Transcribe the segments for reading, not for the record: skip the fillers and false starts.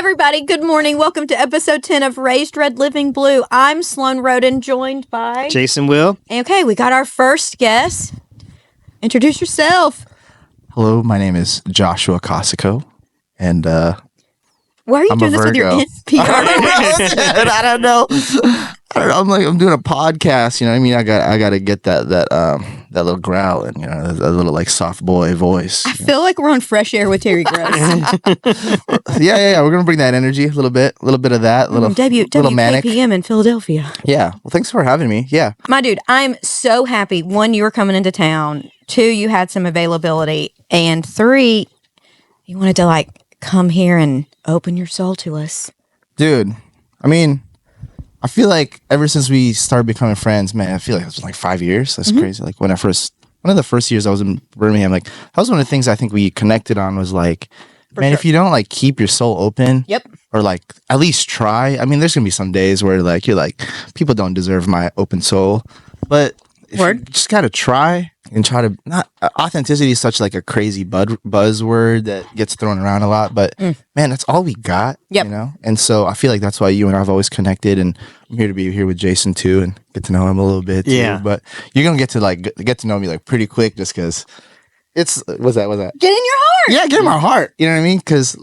everybody. Good morning. Welcome to episode 10 of Raised Red, Living Blue. I'm Sloan Roden, joined by... Jason Will. Okay, we got our first guest. Introduce yourself. Hello, my name is Joshua Cosico, and Why are you doing this with your NPR? I don't know. I'm doing a podcast. You know what I mean? I got to get that little growl and that little like soft boy voice. I feel like we're on Fresh Air with Terry Gross. Yeah. We're gonna bring that energy a little bit of that. Little manic. WKPM in Philadelphia. Yeah. Well, thanks for having me. Yeah. My dude, I'm so happy. 1, you were coming into town. 2, you had some availability. And 3, you wanted to like come here and open your soul to us. Dude, I mean, I feel like ever since we started becoming friends, man, I feel like it's been like 5 years. That's crazy. Like one of the first years I was in Birmingham, like that was one of the things I think we connected on was like, if you don't like keep your soul open, or like at least try. I mean, there's gonna be some days where like you're like, people don't deserve my open soul, but if you just gotta try and try to not. Authenticity is such like a crazy buzzword that gets thrown around a lot, but man, that's all we got. You know, and so I feel like that's why you and I have always connected, and I'm here to be here with Jason too and get to know him a little bit. Yeah, too. But you're gonna get to know me like pretty quick, just because it's what's that? Get in your heart. Yeah, get in my heart. You know what I mean? Because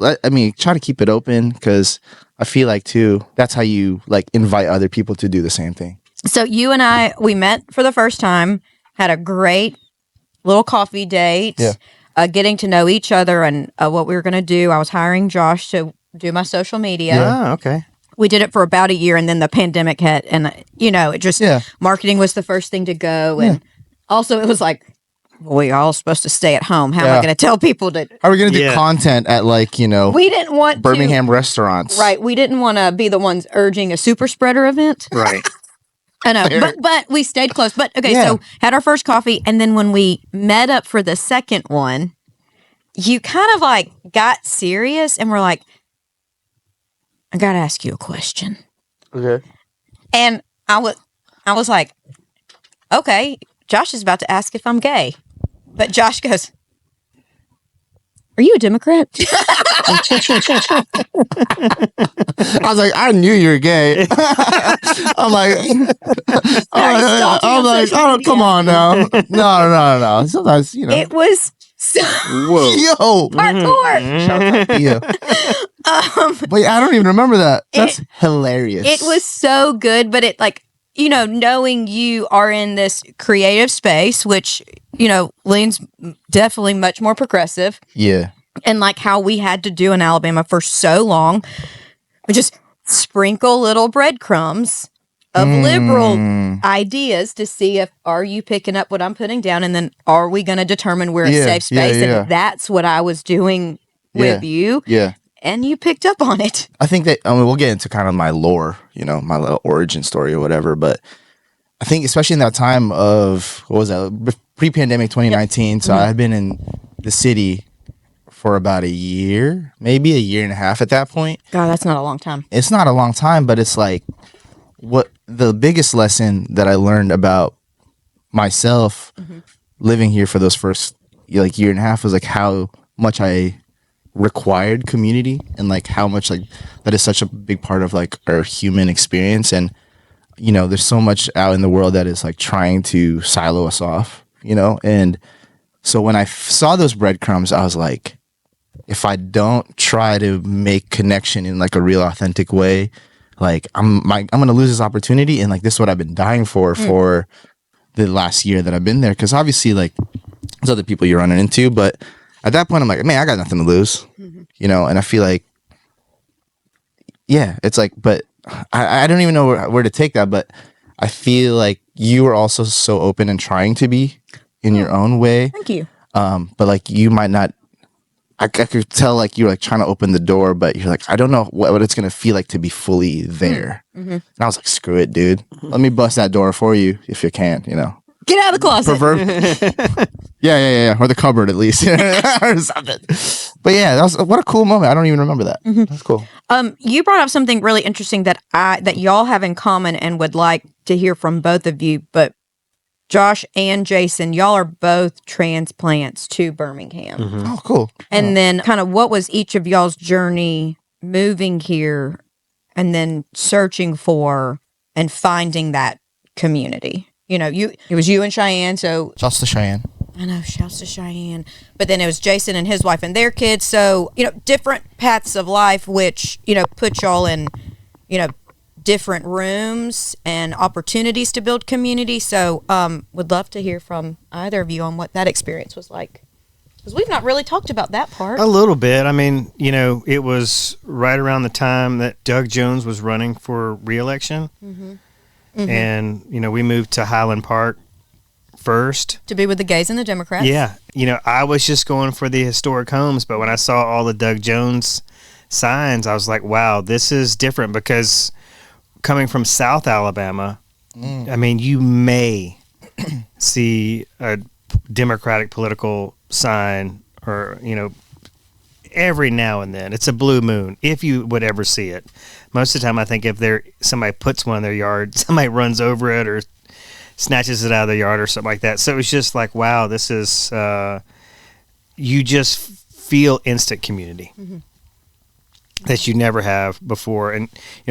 try to keep it open, because I feel like too that's how you like invite other people to do the same thing. So you and I, we met for the first time, had a great little coffee date, getting to know each other and what we were going to do. I was hiring Josh to do my social media. Yeah, okay. We did it for about a year, and then the pandemic hit, and it just marketing was the first thing to go, and also it was like, we all supposed to stay at home. How am I going to tell people that? Are we going to do content at like we didn't want Birmingham restaurants? Right, we didn't want to be the ones urging a super spreader event. Right. I know, but we stayed close. But okay, so had our first coffee, and then when we met up for the second one, you kind of like got serious, and we're like, I got to ask you a question. Okay. And I was like, okay, Josh is about to ask if I'm gay. But Josh goes, are you a Democrat? I was like, I knew you were gay. I'm like, come on now. No. Sometimes, It was so hardcore. Shout out to you. Wait, I don't even remember that. That's hilarious. It was so good, but it like, knowing you are in this creative space, which, leans definitely much more progressive. Yeah. And like how we had to do in Alabama for so long, we just sprinkle little breadcrumbs of liberal ideas to see if, are you picking up what I'm putting down? And then are we going to determine we're a safe space? And that's what I was doing with you. Yeah. And you picked up on it. I think that, we'll get into kind of my lore, my little origin story or whatever. But I think especially in that time of, what was that, pre-pandemic 2019. So I had been in the city for about a year, maybe a year and a half at that point. God, that's not a long time. It's not a long time, but it's like what the biggest lesson that I learned about myself living here for those first like year and a half was like how much I required community, and like how much like that is such a big part of like our human experience. And there's so much out in the world that is like trying to silo us off, and so when I saw those breadcrumbs, I was like, if I don't try to make connection in like a real authentic way, like I'm gonna lose this opportunity. And like this is what I've been dying for the last year that I've been there, because obviously like there's other people you're running into, but at that point I'm like, man, I got nothing to lose, and I feel like it's like, but I don't even know where to take that, but I feel like you were also so open and trying to be in your own way. Thank you. But like you might not, I could tell like you're like trying to open the door, but you're like, I don't know what it's going to feel like to be fully there. And I was like, screw it, dude. Let me bust that door for you if you can, Get out of the closet. Yeah. Or the cupboard at least. Or something. But yeah, that was what a cool moment. I don't even remember that. That's cool. You brought up something really interesting that y'all have in common and would like to hear from both of you, but Josh and Jason, y'all are both transplants to Birmingham. Oh, cool. And then kind of what was each of y'all's journey moving here and then searching for and finding that community? It was you and Cheyenne, so Just to Cheyenne. I know, shouts to Cheyenne. But then it was Jason and his wife and their kids. So, different paths of life, which, put y'all in, different rooms and opportunities to build community. So, would love to hear from either of you on what that experience was like. Because we've not really talked about that part. A little bit. I mean, it was right around the time that Doug Jones was running for re-election. Mm-hmm. Mm-hmm. And, we moved to Highland Park first. To be with the gays and the Democrats. Yeah. I was just going for the historic homes, but when I saw all the Doug Jones signs, I was like, wow, this is different, because coming from South Alabama, I mean, you may see a Democratic political sign or, every now and then. It's a blue moon, if you would ever see it. Most of the time, I think if somebody puts one in their yard, somebody runs over it or snatches it out of the yard or something like that. So it was just like, wow, this is, you just feel instant community that you never have before. And,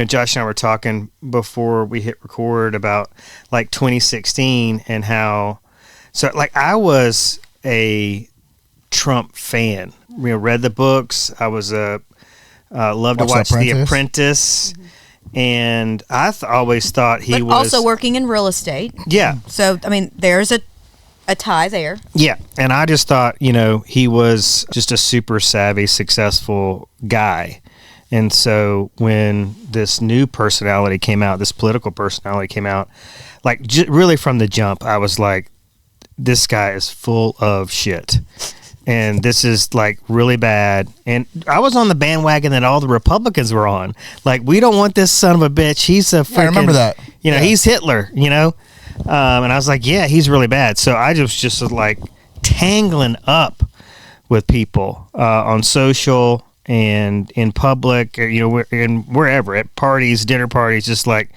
Josh and I were talking before we hit record about like 2016 and how, so like I was a Trump fan, read the books. I was loved to watch The Apprentice. And I always thought he was also working in real estate. Yeah. So, I mean, there's a tie there. Yeah. And I just thought, he was just a super savvy, successful guy. And so when this new personality came out, this political personality came out, like really from the jump, I was like, this guy is full of shit. And this is like really bad. And I was on the bandwagon that all the Republicans were on. Like, we don't want this son of a bitch. He's a freaking, I remember that. He's Hitler, And I was like, yeah, he's really bad. So I just was like tangling up with people on social and in public, or, and wherever, at parties, dinner parties, just like,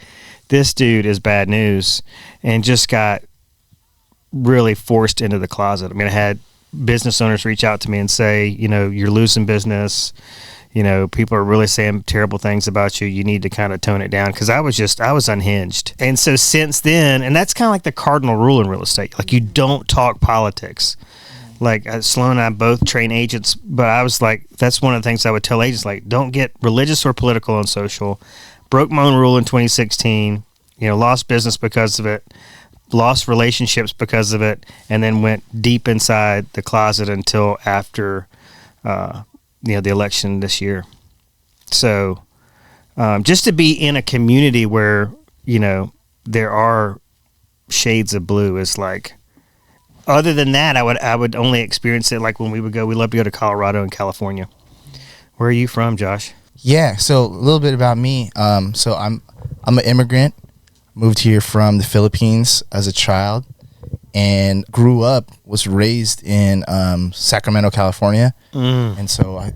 this dude is bad news, and just got really forced into the closet. I mean, I had business owners reach out to me and say, you're losing business. People are really saying terrible things about you. You need to kind of tone it down. Because I was unhinged. And so since then, and that's kind of like the cardinal rule in real estate. Like, you don't talk politics. Like, Sloan and I both train agents, but I was like, that's one of the things I would tell agents, like, don't get religious or political on social. Broke my own rule in 2016, lost business because of it. Lost relationships because of it, and then went deep inside the closet until after the election this year. So just to be in a community where there are shades of blue is like, other than that, I would only experience it like when we love to go to Colorado and California. Where are you from, Josh? Yeah, so a little bit about me. So I'm an immigrant. Moved here from the Philippines as a child and grew up, was raised in Sacramento, California. And so I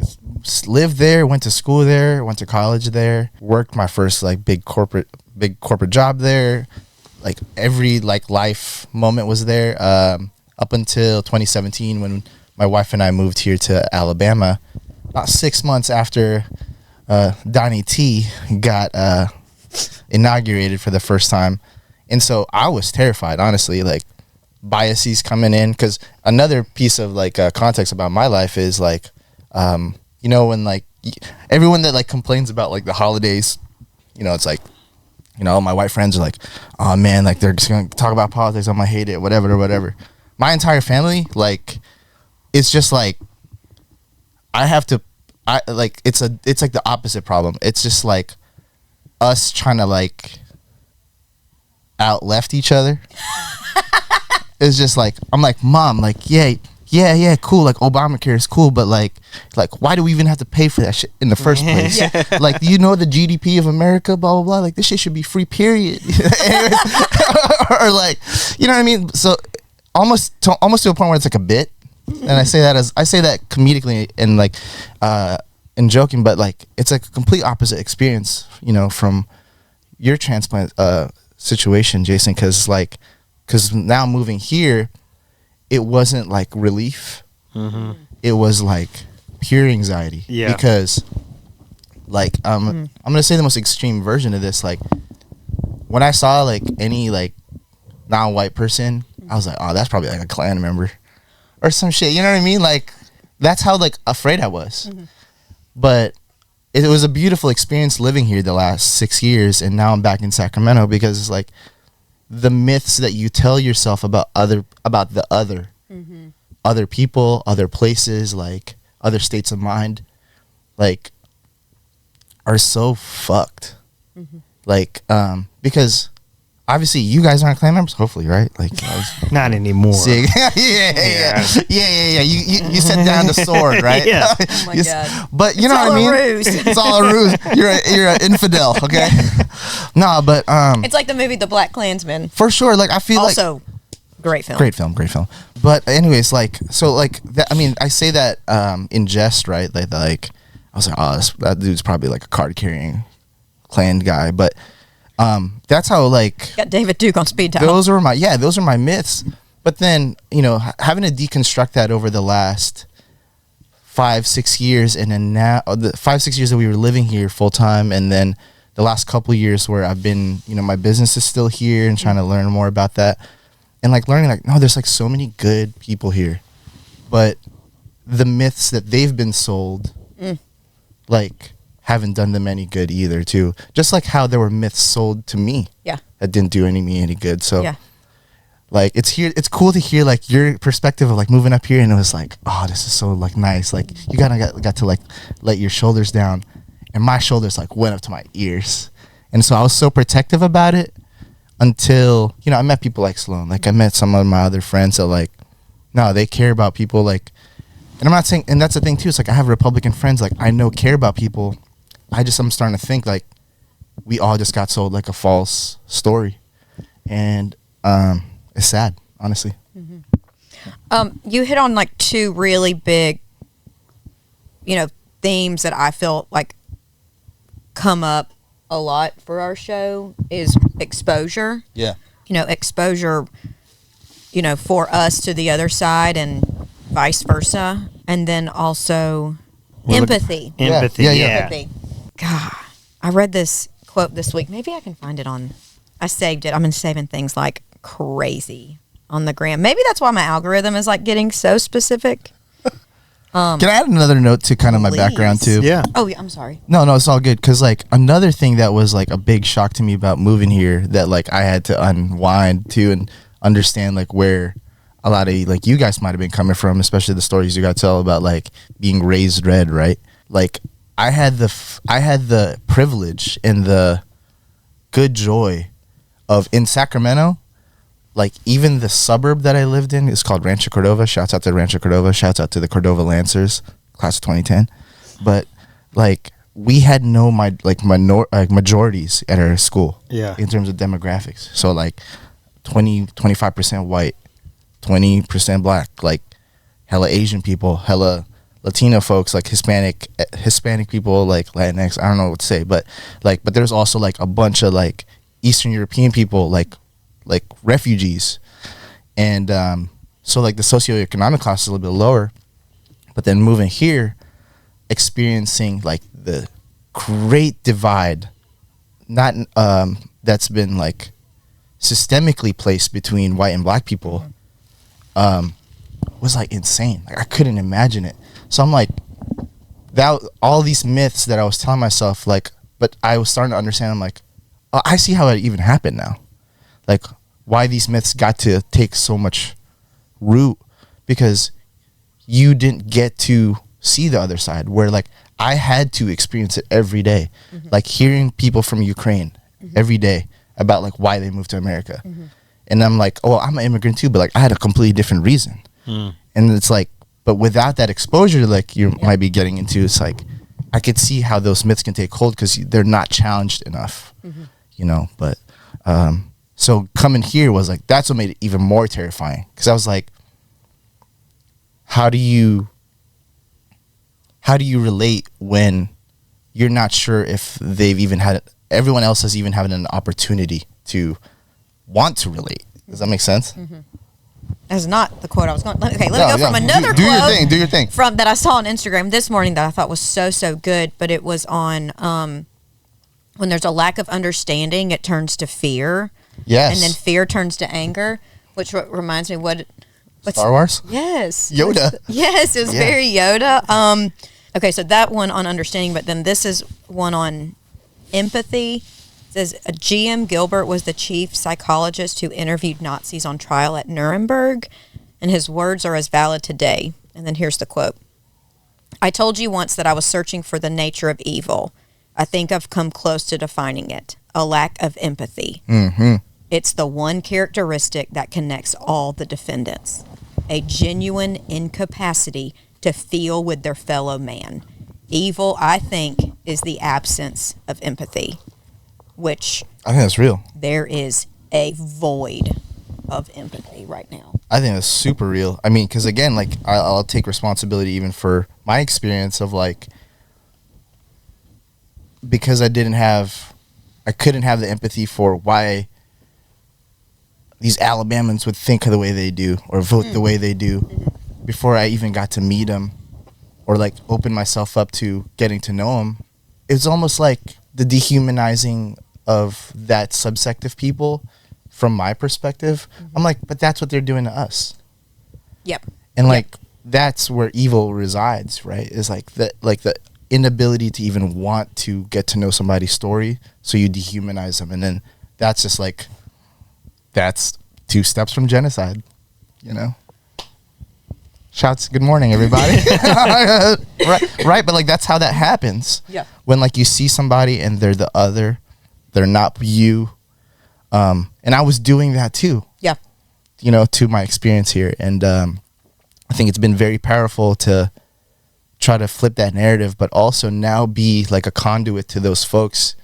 lived there, went to school there, went to college there, worked my first like big corporate job there. Like every like life moment was there up until 2017 when my wife and I moved here to Alabama. About 6 months after Donnie T got inaugurated for the first time. And so I was terrified, honestly, like biases coming in, because another piece of like context about my life is like when like everyone that like complains about like the holidays, it's like, my white friends are like, oh man, like they're just gonna talk about politics, I'm gonna hate it, whatever. My entire family, like, it's just like it's like the opposite problem. It's just like us trying to like out left each other. It's just like, I'm like, Mom, like, yeah, cool, like Obamacare is cool, but like why do we even have to pay for that shit in the first place? Like, the GDP of America, blah blah blah, like this shit should be free, period. Or like, you know what I mean? So almost to a point where it's like a bit, and I say that comedically and like and joking, but like it's like a complete opposite experience, from your transplant situation, Jason, because now moving here, it wasn't like relief. It was like pure anxiety. Yeah. Because Like I'm gonna say the most extreme version of this. Like when I saw like any like non-white person, I was like, oh, that's probably like a Klan member or some shit. You know what I mean? Like that's how like afraid I was. But it was a beautiful experience living here the last 6 years, and now I'm back in Sacramento because it's like the myths that you tell yourself about the other people, other places, like other states of mind, like are so fucked. Like because obviously you guys aren't Klan members, hopefully, right? Like Not anymore. yeah. You set down the sword, right? Yeah. Oh my God. But you know what I mean? It's all a ruse. You're an infidel, okay? No, but It's like the movie The Black Klansman. for sure. Like I feel like Also, great film. great film. But anyways, like so, like that. I mean, I say that in jest, right? Like I was like, oh, that dude's probably like a card carrying Klan guy, but that's how like Got David Duke on speed dial. those are my myths. But then having to deconstruct that over the last 5-6 years, and then now the 5-6 years that we were living here full time, and then the last couple of years where I've been, my business is still here and trying to learn more about that, and like learning like, no, there's like so many good people here, but the myths that they've been sold, like haven't done them any good either too. Just like how there were myths sold to me that didn't do me any good. So like it's cool to hear like your perspective of like moving up here, and it was like, oh, this is so like nice. Like you got to like let your shoulders down, and my shoulders like went up to my ears. And so I was so protective about it until, I met people like Sloan. Like I met some of my other friends that like, no, they care about people. Like, and I'm not saying, and that's the thing too. It's like I have Republican friends like I know care about people. I'm starting to think like we all just got sold like a false story, and it's sad, honestly. You hit on like two really big, themes that I feel like come up a lot for our show is exposure. Yeah. Exposure, for us to the other side and vice versa. And then also empathy. Empathy. Yeah. Empathy. God, I read this quote this week. Maybe I can find it I saved it. I've been saving things like crazy on the gram. Maybe that's why my algorithm is like getting so specific. Can I add another note to kind of my background too? Yeah. Oh, yeah, I'm sorry. No, it's all good. Cause like another thing that was like a big shock to me about moving here that like I had to unwind to and understand like where a lot of like you guys might have been coming from, especially the stories you got to tell about like being raised red, right? Like I had the privilege and the good joy of in Sacramento, like even the suburb that I lived in is called Rancho Cordova. Shouts out to Rancho Cordova. Shouts out to the Cordova Lancers, class of 2010. But like we had no majorities at our school. Yeah. In terms of demographics. So like 25% white, 20% black, like hella Asian people, hella Latino folks, like Hispanic people, like Latinx. I don't know what to say, but there's also like a bunch of like Eastern European people, like refugees, and so like the socioeconomic class is a little bit lower, but then moving here, experiencing like the great divide, not that's been like systemically placed between white and black people, was like insane. Like I couldn't imagine it. So I'm like, that all these myths that I was telling myself, like, but I was starting to understand. I'm like, oh, I see how it even happened now. Like why these myths got to take so much root, because you didn't get to see the other side, where like I had to experience it every day. Like hearing people from Ukraine every day about like why they moved to America. And I'm like, oh, I'm an immigrant too, but like I had a completely different reason. And it's like, but without that exposure, like you might be getting into, it's like I could see how those myths can take hold because they're not challenged enough, but so coming here was like, that's what made it even more terrifying, because I was like, how do you relate when you're not sure if they've even had, everyone else has even had an opportunity to want to relate? Does that make sense? That's not the quote I was going. Okay, let me go from another do quote. Do your thing. From that I saw on Instagram this morning that I thought was so good, but it was on when there's a lack of understanding, it turns to fear. Yes. And then fear turns to anger, which reminds me what's Star Wars? Yes. Yoda. Yes, it was very Yoda. Okay, so that one on understanding, but then this is one on empathy. It says GM Gilbert was the chief psychologist who interviewed Nazis on trial at Nuremberg, and his words are as valid today. And then here's the quote. I told you once that I was searching for the nature of evil. I think I've come close to defining it. A lack of empathy. Mm-hmm. It's the one characteristic that connects all the defendants. A genuine incapacity to feel with their fellow man. Evil, I think, is the absence of empathy, which I think that's real. there is a void of empathy right now. I think that's super real. I mean, because again, like I'll take responsibility even for my experience of like, because I couldn't have the empathy for why these Alabamans would think the way they do or vote the way they do before I even got to meet them or like open myself up to getting to know them. It's almost like the dehumanizing of that subsect of people from my perspective. I'm like, but that's what they're doing to us. Yep. And like, that's where evil resides, right? Is like the inability to even want to get to know somebody's story. So you dehumanize them. And then that's just like, that's 2 steps from genocide, you know? Shouts, good morning, everybody. right, but like that's how that happens. Yeah. When like you see somebody and they're the other, they're not you. And I was doing that too. Yeah. You know, to my experience here. And I think it's been very powerful to try to flip that narrative, but also now be like a conduit to those folks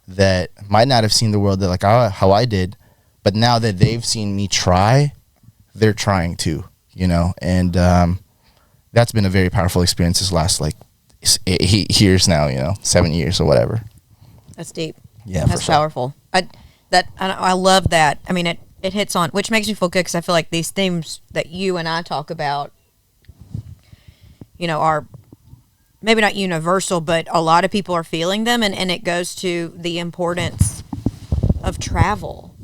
that might not have seen the world that like how I did, but now that they've seen me try, they're trying to, you know, and that's been a very powerful experience this last like 8 years now, you know, 7 years or whatever. That's deep. Yeah, that's powerful. I love that. I mean, it hits on, which makes me feel good because I feel like these themes that you and I talk about, you know, are maybe not universal, but a lot of people are feeling them, and it goes to the importance of travel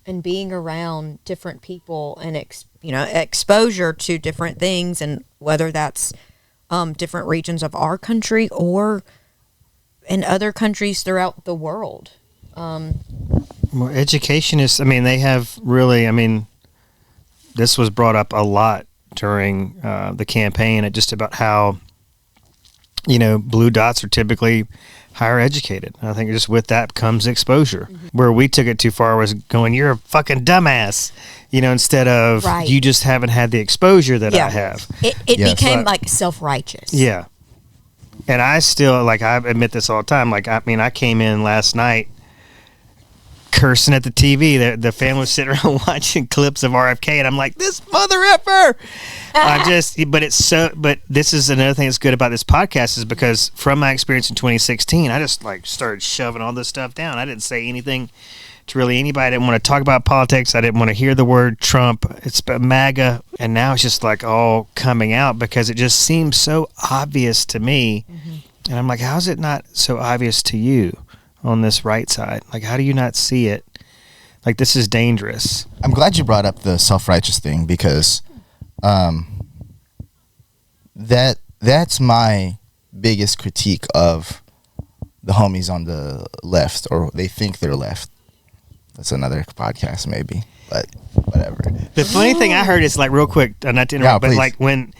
and being around different people and exposure to different things, and whether that's different regions of our country or in other countries throughout the world. Well, education is, I mean, they have really, I mean, this was brought up a lot during the campaign, and just about how, you know, blue dots are typically higher educated. I think just with that comes exposure. Mm-hmm. Where we took it too far was going, you're a fucking dumbass, you know, instead of you just haven't had the exposure that I have. It became like self-righteous. Yeah. And I still, like, I admit this all the time. Like, I mean, I came in last night cursing at the TV. The family was sitting around watching clips of RFK, and I'm like, this mother effer. But this is another thing that's good about this podcast is because from my experience in 2016, I just like started shoving all this stuff down. I didn't say anything to really anybody. I didn't want to talk about politics. I didn't want to hear the word Trump. It's MAGA. And now it's just like all coming out because it just seems so obvious to me. Mm-hmm. And I'm like, how is it not so obvious to you on this right side? Like, how do you not see it? Like, this is dangerous. I'm glad you brought up the self-righteous thing because that's my biggest critique of the homies on the left, or they think they're left. That's another podcast maybe, but whatever. The funny thing I heard is, like, real quick, not to interrupt, but please. like when,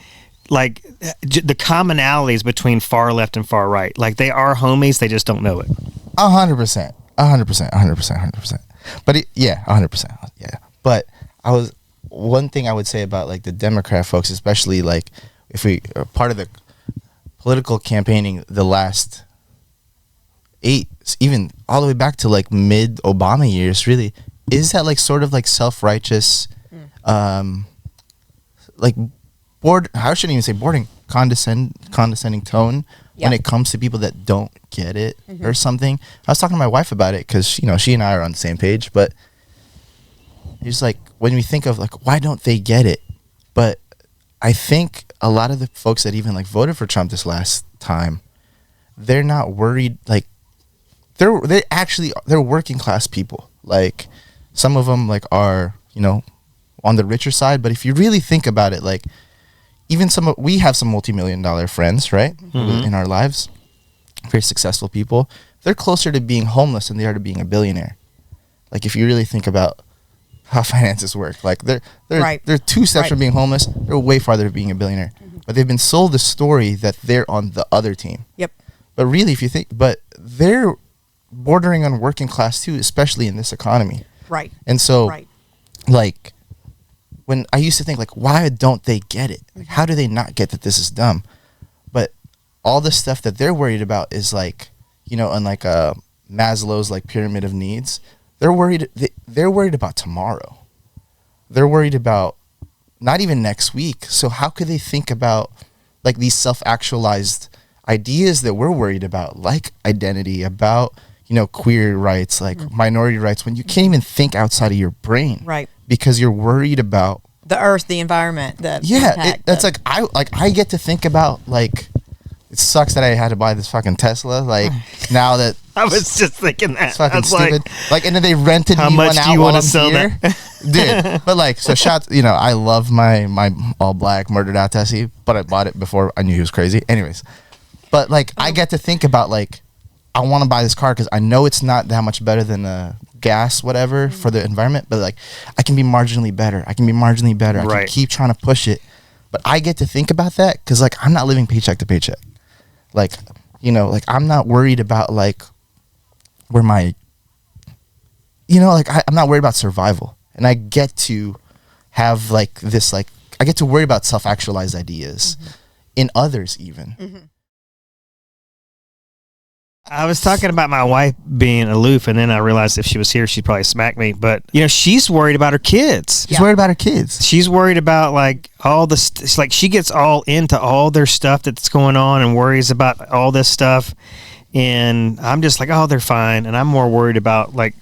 like, the commonalities between far left and far right, like, they are homies, they just don't know it. 100%. 100%. But 100%. Yeah. But one thing I would say about like the Democrat folks, especially like if we are part of the political campaigning the last 8, even all the way back to like mid Obama years, really, is that like sort of like self-righteous, like I shouldn't even say boarding, condescending tone when it comes to people that don't get it or something. I was talking to my wife about it because, you know, she and I are on the same page, but it's like, when we think of like, why don't they get it? But I think a lot of the folks that even like voted for Trump this last time, they're not worried. Like they're working class people. Like some of them like are, you know, on the richer side. But if you really think about it, like even we have some multi-million-dollar friends, right? Mm-hmm. In our lives, very successful people. They're closer to being homeless than they are to being a billionaire. Like if you really think about how finances work, like they're two steps from being homeless. They're way farther to being a billionaire. Mm-hmm. But they've been sold the story that they're on the other team. Yep. But really, if you think, but they're bordering on working class too, especially in this economy. Right. And so, like, when I used to think, like, why don't they get it? Like, how do they not get that this is dumb? But all the stuff that they're worried about is like, you know, on like Maslow's like pyramid of needs. They're worried about tomorrow. They're worried about not even next week. So how could they think about like these self-actualized ideas that we're worried about, like identity, about, you know, queer rights, like minority rights, when you can't even think outside of your brain, right? Because you're worried about the earth, the environment, the impact. That's like I get to think about like. It sucks that I had to buy this fucking Tesla. Like now that I was just thinking that it's fucking stupid. Like, and then they rented how me much one do out you while want I'm to sell here. that? Dude, but like, so shots. You know, I love my all black murdered out Tessie, but I bought it before I knew he was crazy. Anyways, but like I get to think about like I want to buy this car because I know it's not that much better than a gas whatever for the environment, but like I can be marginally better. I can keep trying to push it, but I get to think about that because like I'm not living paycheck to paycheck. Like, you know, like I'm not worried about like where my, you know, like I'm not worried about survival. And I get to have like this, like, I get to worry about self-actualized ideas in others even. Mm-hmm. I was talking about my wife being aloof, and then I realized if she was here, she'd probably smack me. But, you know, she's worried about her kids. She's worried about her kids. She's worried about, like, all the like, she gets all into all their stuff that's going on and worries about all this stuff. And I'm just like, oh, they're fine. And I'm more worried about, like,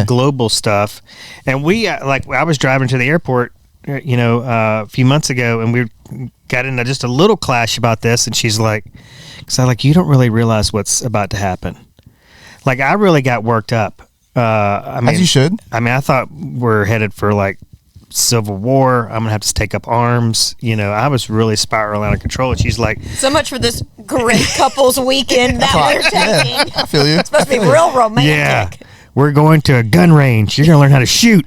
global stuff. And we, like, I was driving to the airport, you know, a few months ago, and we got into just a little clash about this. And she's like, so like, you don't really realize what's about to happen. Like, I really got worked up. I mean, as you should. I mean, I thought we're headed for like civil war. I'm gonna have to take up arms. You know, I was really spiraling out of control. And she's like, so much for this great couples weekend that we're taking. Yeah, I feel you. It's supposed to be real romantic. Yeah, we're going to a gun range. You're gonna learn how to shoot.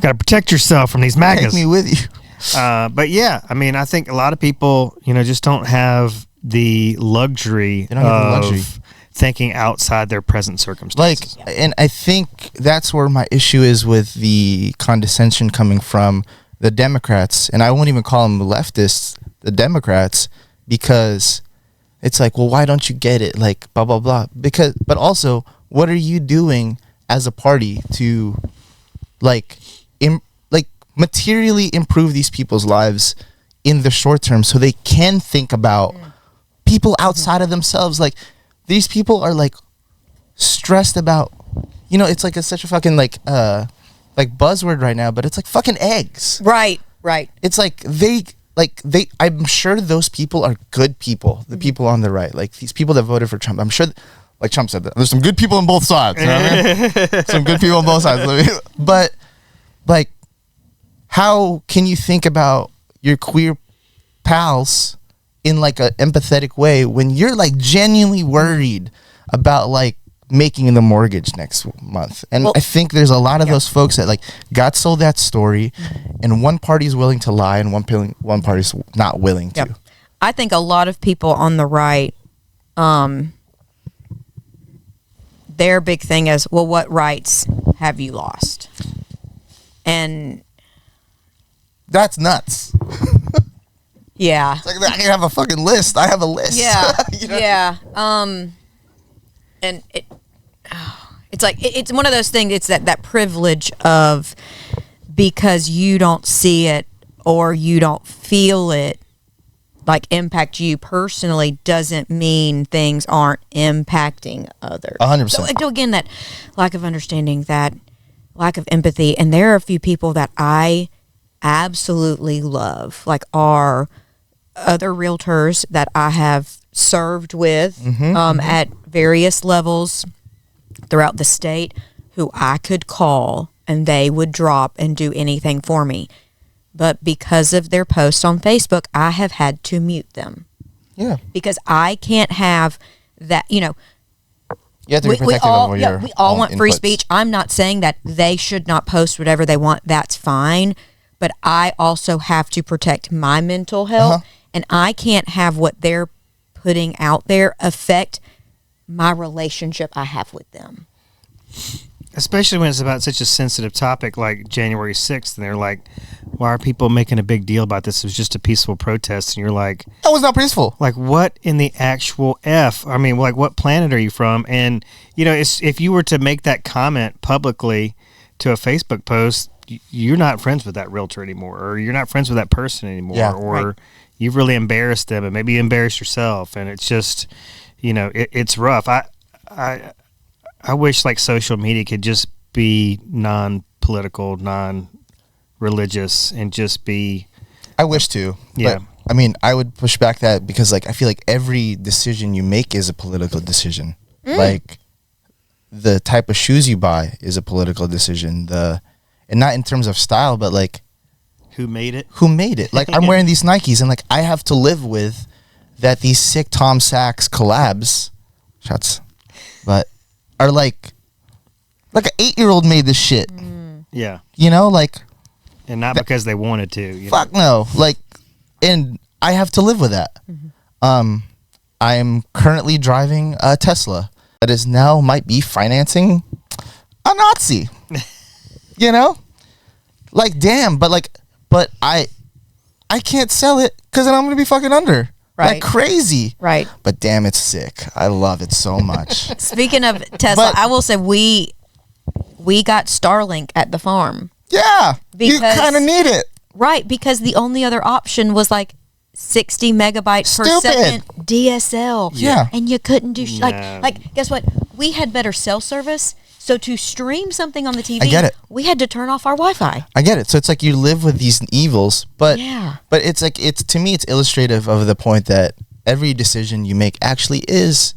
Got to protect yourself from these magas. Take me with you. But yeah, I mean, I think a lot of people, you know, just don't have the luxury of thinking outside their present circumstances. Like, and I think that's where my issue is with the condescension coming from the Democrats, and I won't even call them the leftists, the Democrats, because it's like, well, why don't you get it? Like, blah, blah, blah. Because, but also, what are you doing as a party to, like, materially improve these people's lives in the short term so they can think about people outside of themselves? Like, these people are like stressed about, you know, it's like such a fucking like buzzword right now, but it's like fucking eggs. Right. It's like I'm sure those people are good people, the people on the right, like these people that voted for Trump. I'm sure, like Trump said, that there's some good people on both sides. You know what I mean? Some good people on both sides. But like, how can you think about your queer pals in like an empathetic way when you're like genuinely worried about like making the mortgage next month? And I think there's a lot of those folks that like got sold that story, and one party's willing to lie and one party's not willing to. Yep. I think a lot of people on the right, their big thing is, well, what rights have you lost? And that's nuts. Yeah. It's like, I can have a fucking list. I have a list. Yeah. You know? Yeah. And it's like, it's one of those things, it's that privilege of, because you don't see it or you don't feel it like impact you personally, doesn't mean things aren't impacting others. 100%. So again, that lack of understanding that lack of empathy. And there are a few people that I absolutely love, like our other realtors that I have served with at various levels throughout the state, who I could call and they would drop and do anything for me. But because of their posts on Facebook, I have had to mute them. Yeah. Because I can't have that, you know. You have to be protective of your we all own want free inputs. speech. I'm not saying that they should not post whatever they want. That's fine. But I also have to protect my mental health. And I can't have what they're putting out there affect my relationship I have with them. Especially when it's about such a sensitive topic like January 6th, and they're like, why are people making a big deal about this? It was just a peaceful protest. And you're like, That was not peaceful. like, what in the actual F? I mean, like, what planet are you from? And, you know, if you were to make that comment publicly to a Facebook post, you're not friends with that realtor anymore, or you're not friends with that person anymore, Yeah, or you've really embarrassed them, and maybe you embarrassed yourself. And it's just, you know, it's rough. I wish like social media could just be non-political, non-religious, and just be. I wish to. Yeah. But, I mean, I would push back that because like I feel like every decision you make is a political decision. Like the type of shoes you buy is a political decision. And not in terms of style, but like Who made it? who made it. Like I'm wearing these Nikes and like I have to live with that these sick Tom Sachs collabs, shots, but are like an 8-year-old made this shit. Yeah. You know, like And not because they wanted to. You fuck know? no. Like, and I have to live with that. I am currently driving a Tesla that is now might be financing a Nazi. You know? Like, damn, but I can't sell it because then I'm going to be fucking under. Right. Like crazy. Right. But damn, it's sick. I love it so much. Speaking of Tesla, But- I will say we got Starlink at the farm. Yeah. You Because- kind of need it. Right, because the only other option was like 60 megabytes per Stupid. second DSL. Yeah. And you couldn't do No. like guess what? We had better cell service, so to stream something on the TV, I get it. we had to turn off our Wi-Fi. I get it. So it's like you live with these evils, but Yeah. but it's like to me it's illustrative of the point that every decision you make actually is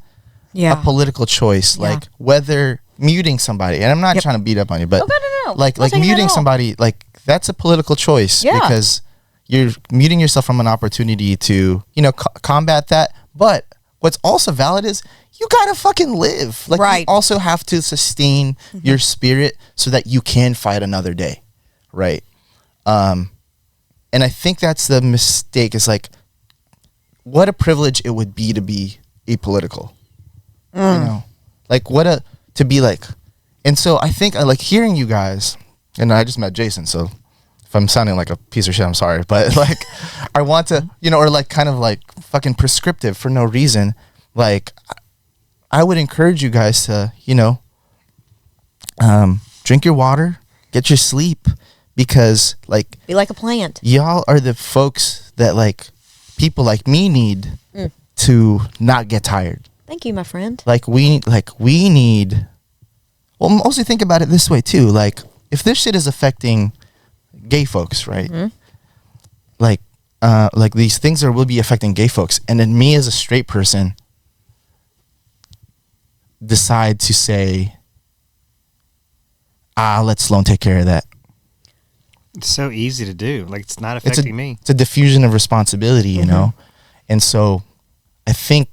a political choice, Yeah. like whether muting somebody. And I'm not Yep. trying to beat up on you, but Oh, no. like Not saying that muting at all. somebody, like that's a political choice Yeah. because you're muting yourself from an opportunity to, you know, combat that. But what's also valid is you gotta fucking live. Like you Right. also have to sustain your spirit so that you can fight another day, right? And I think that's the mistake. Is like, what a privilege it would be to be apolitical. You know, like to be like, and so I think I like hearing you guys. And I just met Jason, so if I'm sounding like a piece of shit, I'm sorry. But like, I want to, you know, or like kind of like fucking prescriptive for no reason. Like, I would encourage you guys to, you know, drink your water, get your sleep, because like Be like a plant. y'all are the folks that like people like me need to not get tired. Thank you, my friend. Like we need. Well, mostly think about it this way too. Like if this shit is affecting gay folks, right? Like these things will be affecting gay folks, and then me as a straight person decide to say, let Sloan take care of that. It's so easy to do. Like, it's not affecting me. It's a diffusion of responsibility, you know? And so I think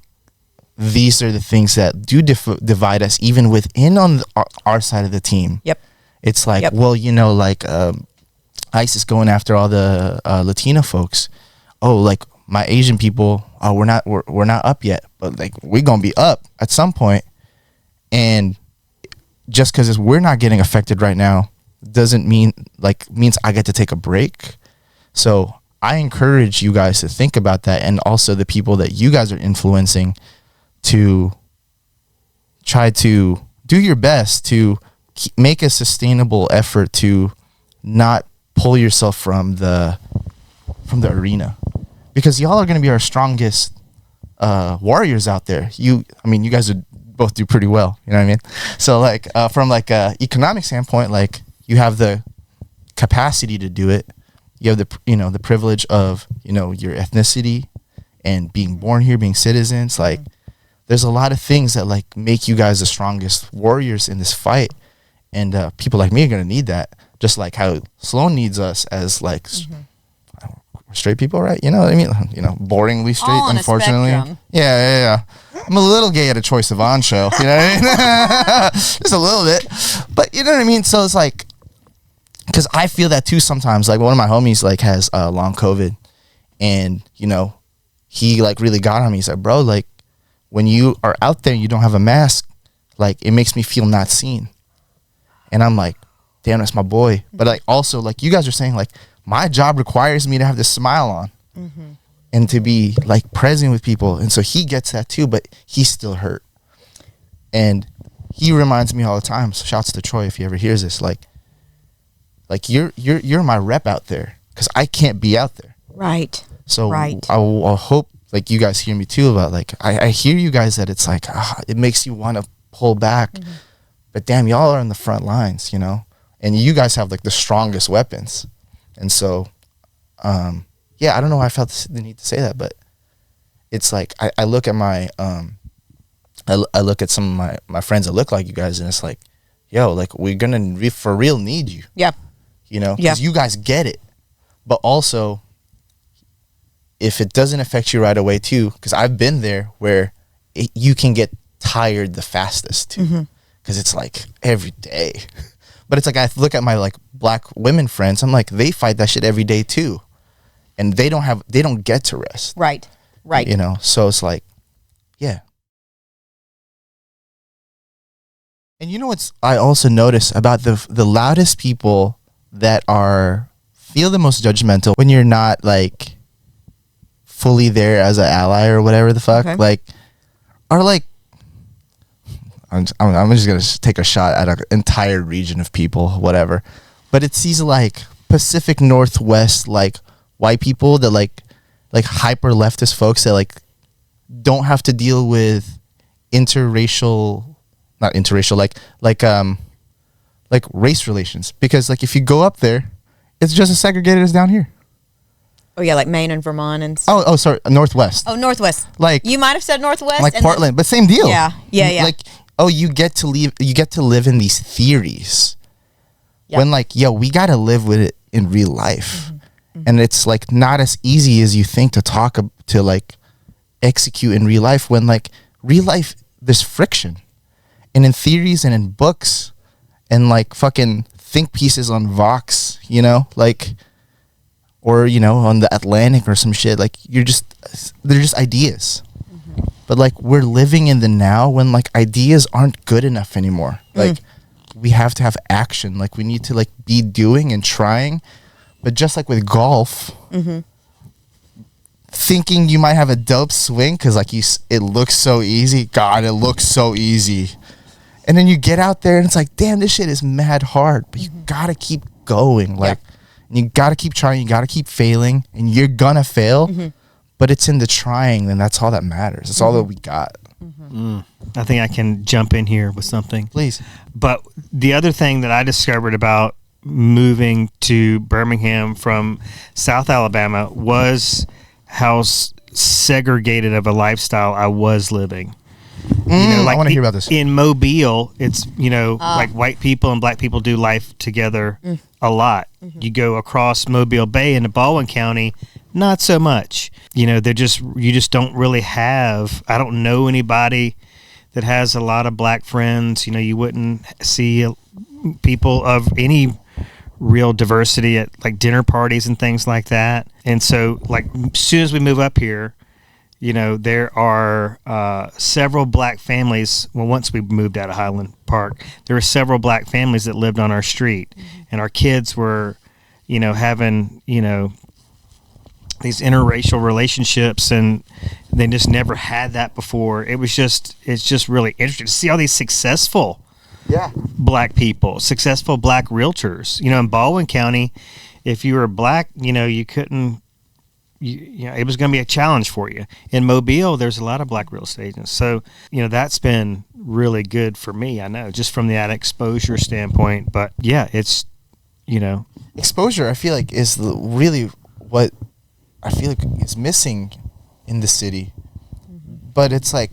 these are the things that do divide us even within on our side of the team. Yep. It's like, Yep. well, you know, like ICE is going after all the Latino folks. Oh, like my Asian people, we're not up yet, but like we're gonna be up at some point. And just because we're not getting affected right now doesn't means I get to take a break. So I encourage you guys to think about that, and also the people that you guys are influencing to try to do your best to make a sustainable effort to not pull yourself from the arena, because y'all are going to be our strongest warriors out there. You guys would both do pretty well, you know what I mean? So like from like a economic standpoint, like you have the capacity to do it. You have the privilege of, your ethnicity and being born here, being citizens. Like, there's a lot of things that like make you guys the strongest warriors in this fight. And people like me are going to need that, just like how Sloan needs us as like straight people, right? You know what I mean? Boringly straight, All on a unfortunately. spectrum. Yeah. I'm a little gay at a Troye Sivan show, you know what I mean? Just a little bit. But you know what I mean? So it's like, because I feel that too sometimes. Like, one of my homies like has long COVID, and he like really got on me. He's like, bro, like, when you are out there and you don't have a mask, like, it makes me feel not seen. And I'm like, damn, that's my boy. But like, also, like you guys are saying, like, my job requires me to have this smile on and to be like present with people. And so he gets that too, but he's still hurt. And he reminds me all the time. So shouts to Troy if he ever hears this. Like you're my rep out there, because I can't be out there. Right. So right. I'll hope like you guys hear me too about like, I hear you guys that it's like, it makes you want to pull back. But damn, y'all are in the front lines, and you guys have like the strongest weapons. And so, I don't know why I felt the need to say that, but it's like, I look at my, I look at some of my friends that look like you guys, and it's like, yo, like, we're going to for real need you. Yeah. Because you guys get it. But also, if it doesn't affect you right away too, because I've been there where you can get tired the fastest too. Because it's like every day. But it's like, I look at my like black women friends, I'm like, they fight that shit every day too. And they don't get to rest. Right. So it's like, yeah. And what's I also notice about the loudest people that feel the most judgmental when you're not like fully there as an ally or whatever the fuck, like, are like, I'm just going to take a shot at an entire region of people, whatever. But it's these like Pacific Northwest, like white people that like hyper leftist folks that like don't have to deal with not interracial, like race relations. Because like if you go up there, it's just as segregated as down here. Oh yeah, like Maine and Vermont and stuff. Oh, sorry, Northwest. Oh, Northwest. Like, you might have said Northwest. Like Portland, but same deal. Yeah. Like, you get to live in these theories. Yep. When like, yo, we got to live with it in real life. And it's like not as easy as you think to like execute in real life, when like real life, there's friction. And in theories and in books and like fucking think pieces on Vox, like, or, on the Atlantic or some shit, like they're just ideas. But like, we're living in the now when like ideas aren't good enough anymore. Like, we have to have action. Like, we need to like be doing and trying. But just like with golf, thinking you might have a dope swing because like it looks so easy. God, it looks so easy. And then you get out there and it's like, damn, this shit is mad hard. But you gotta keep going. Like, and you gotta keep trying. You gotta keep failing. And you're gonna fail. But it's in the trying, and that's all that matters. It's all that we got. I think I can jump in here with something. Please. But the other thing that I discovered about moving to Birmingham from South Alabama was how segregated of a lifestyle I was living. Like I want to hear about this. In Mobile, it's, like white people and black people do life together a lot. You go across Mobile Bay into Baldwin County, not so much. You just don't really have, I don't know anybody that has a lot of black friends. You wouldn't see people of any real diversity at like dinner parties and things like that. And so like as soon as we move up here, there are several black families. Well, once we moved out of Highland Park, there were several black families that lived on our street, and our kids were, having, these interracial relationships, and they just never had that before. It's just really interesting to see all these successful black people, successful black realtors. In Baldwin County, if you were black, you couldn't, it was going to be a challenge for you. In Mobile, there's a lot of black real estate agents. So, that's been really good for me, I know, just from that exposure standpoint. But yeah, it's exposure, I feel like, is really what I feel like is missing in the city. But it's like,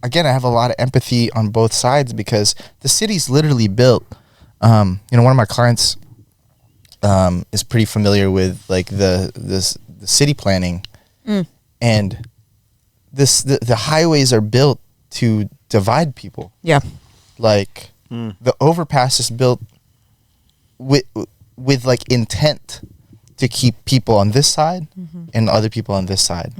again, I have a lot of empathy on both sides because the city's literally built. One of my clients is pretty familiar with like the city planning, and the highways are built to divide people. Yeah. Like the overpass is built with like intent to keep people on this side and other people on this side.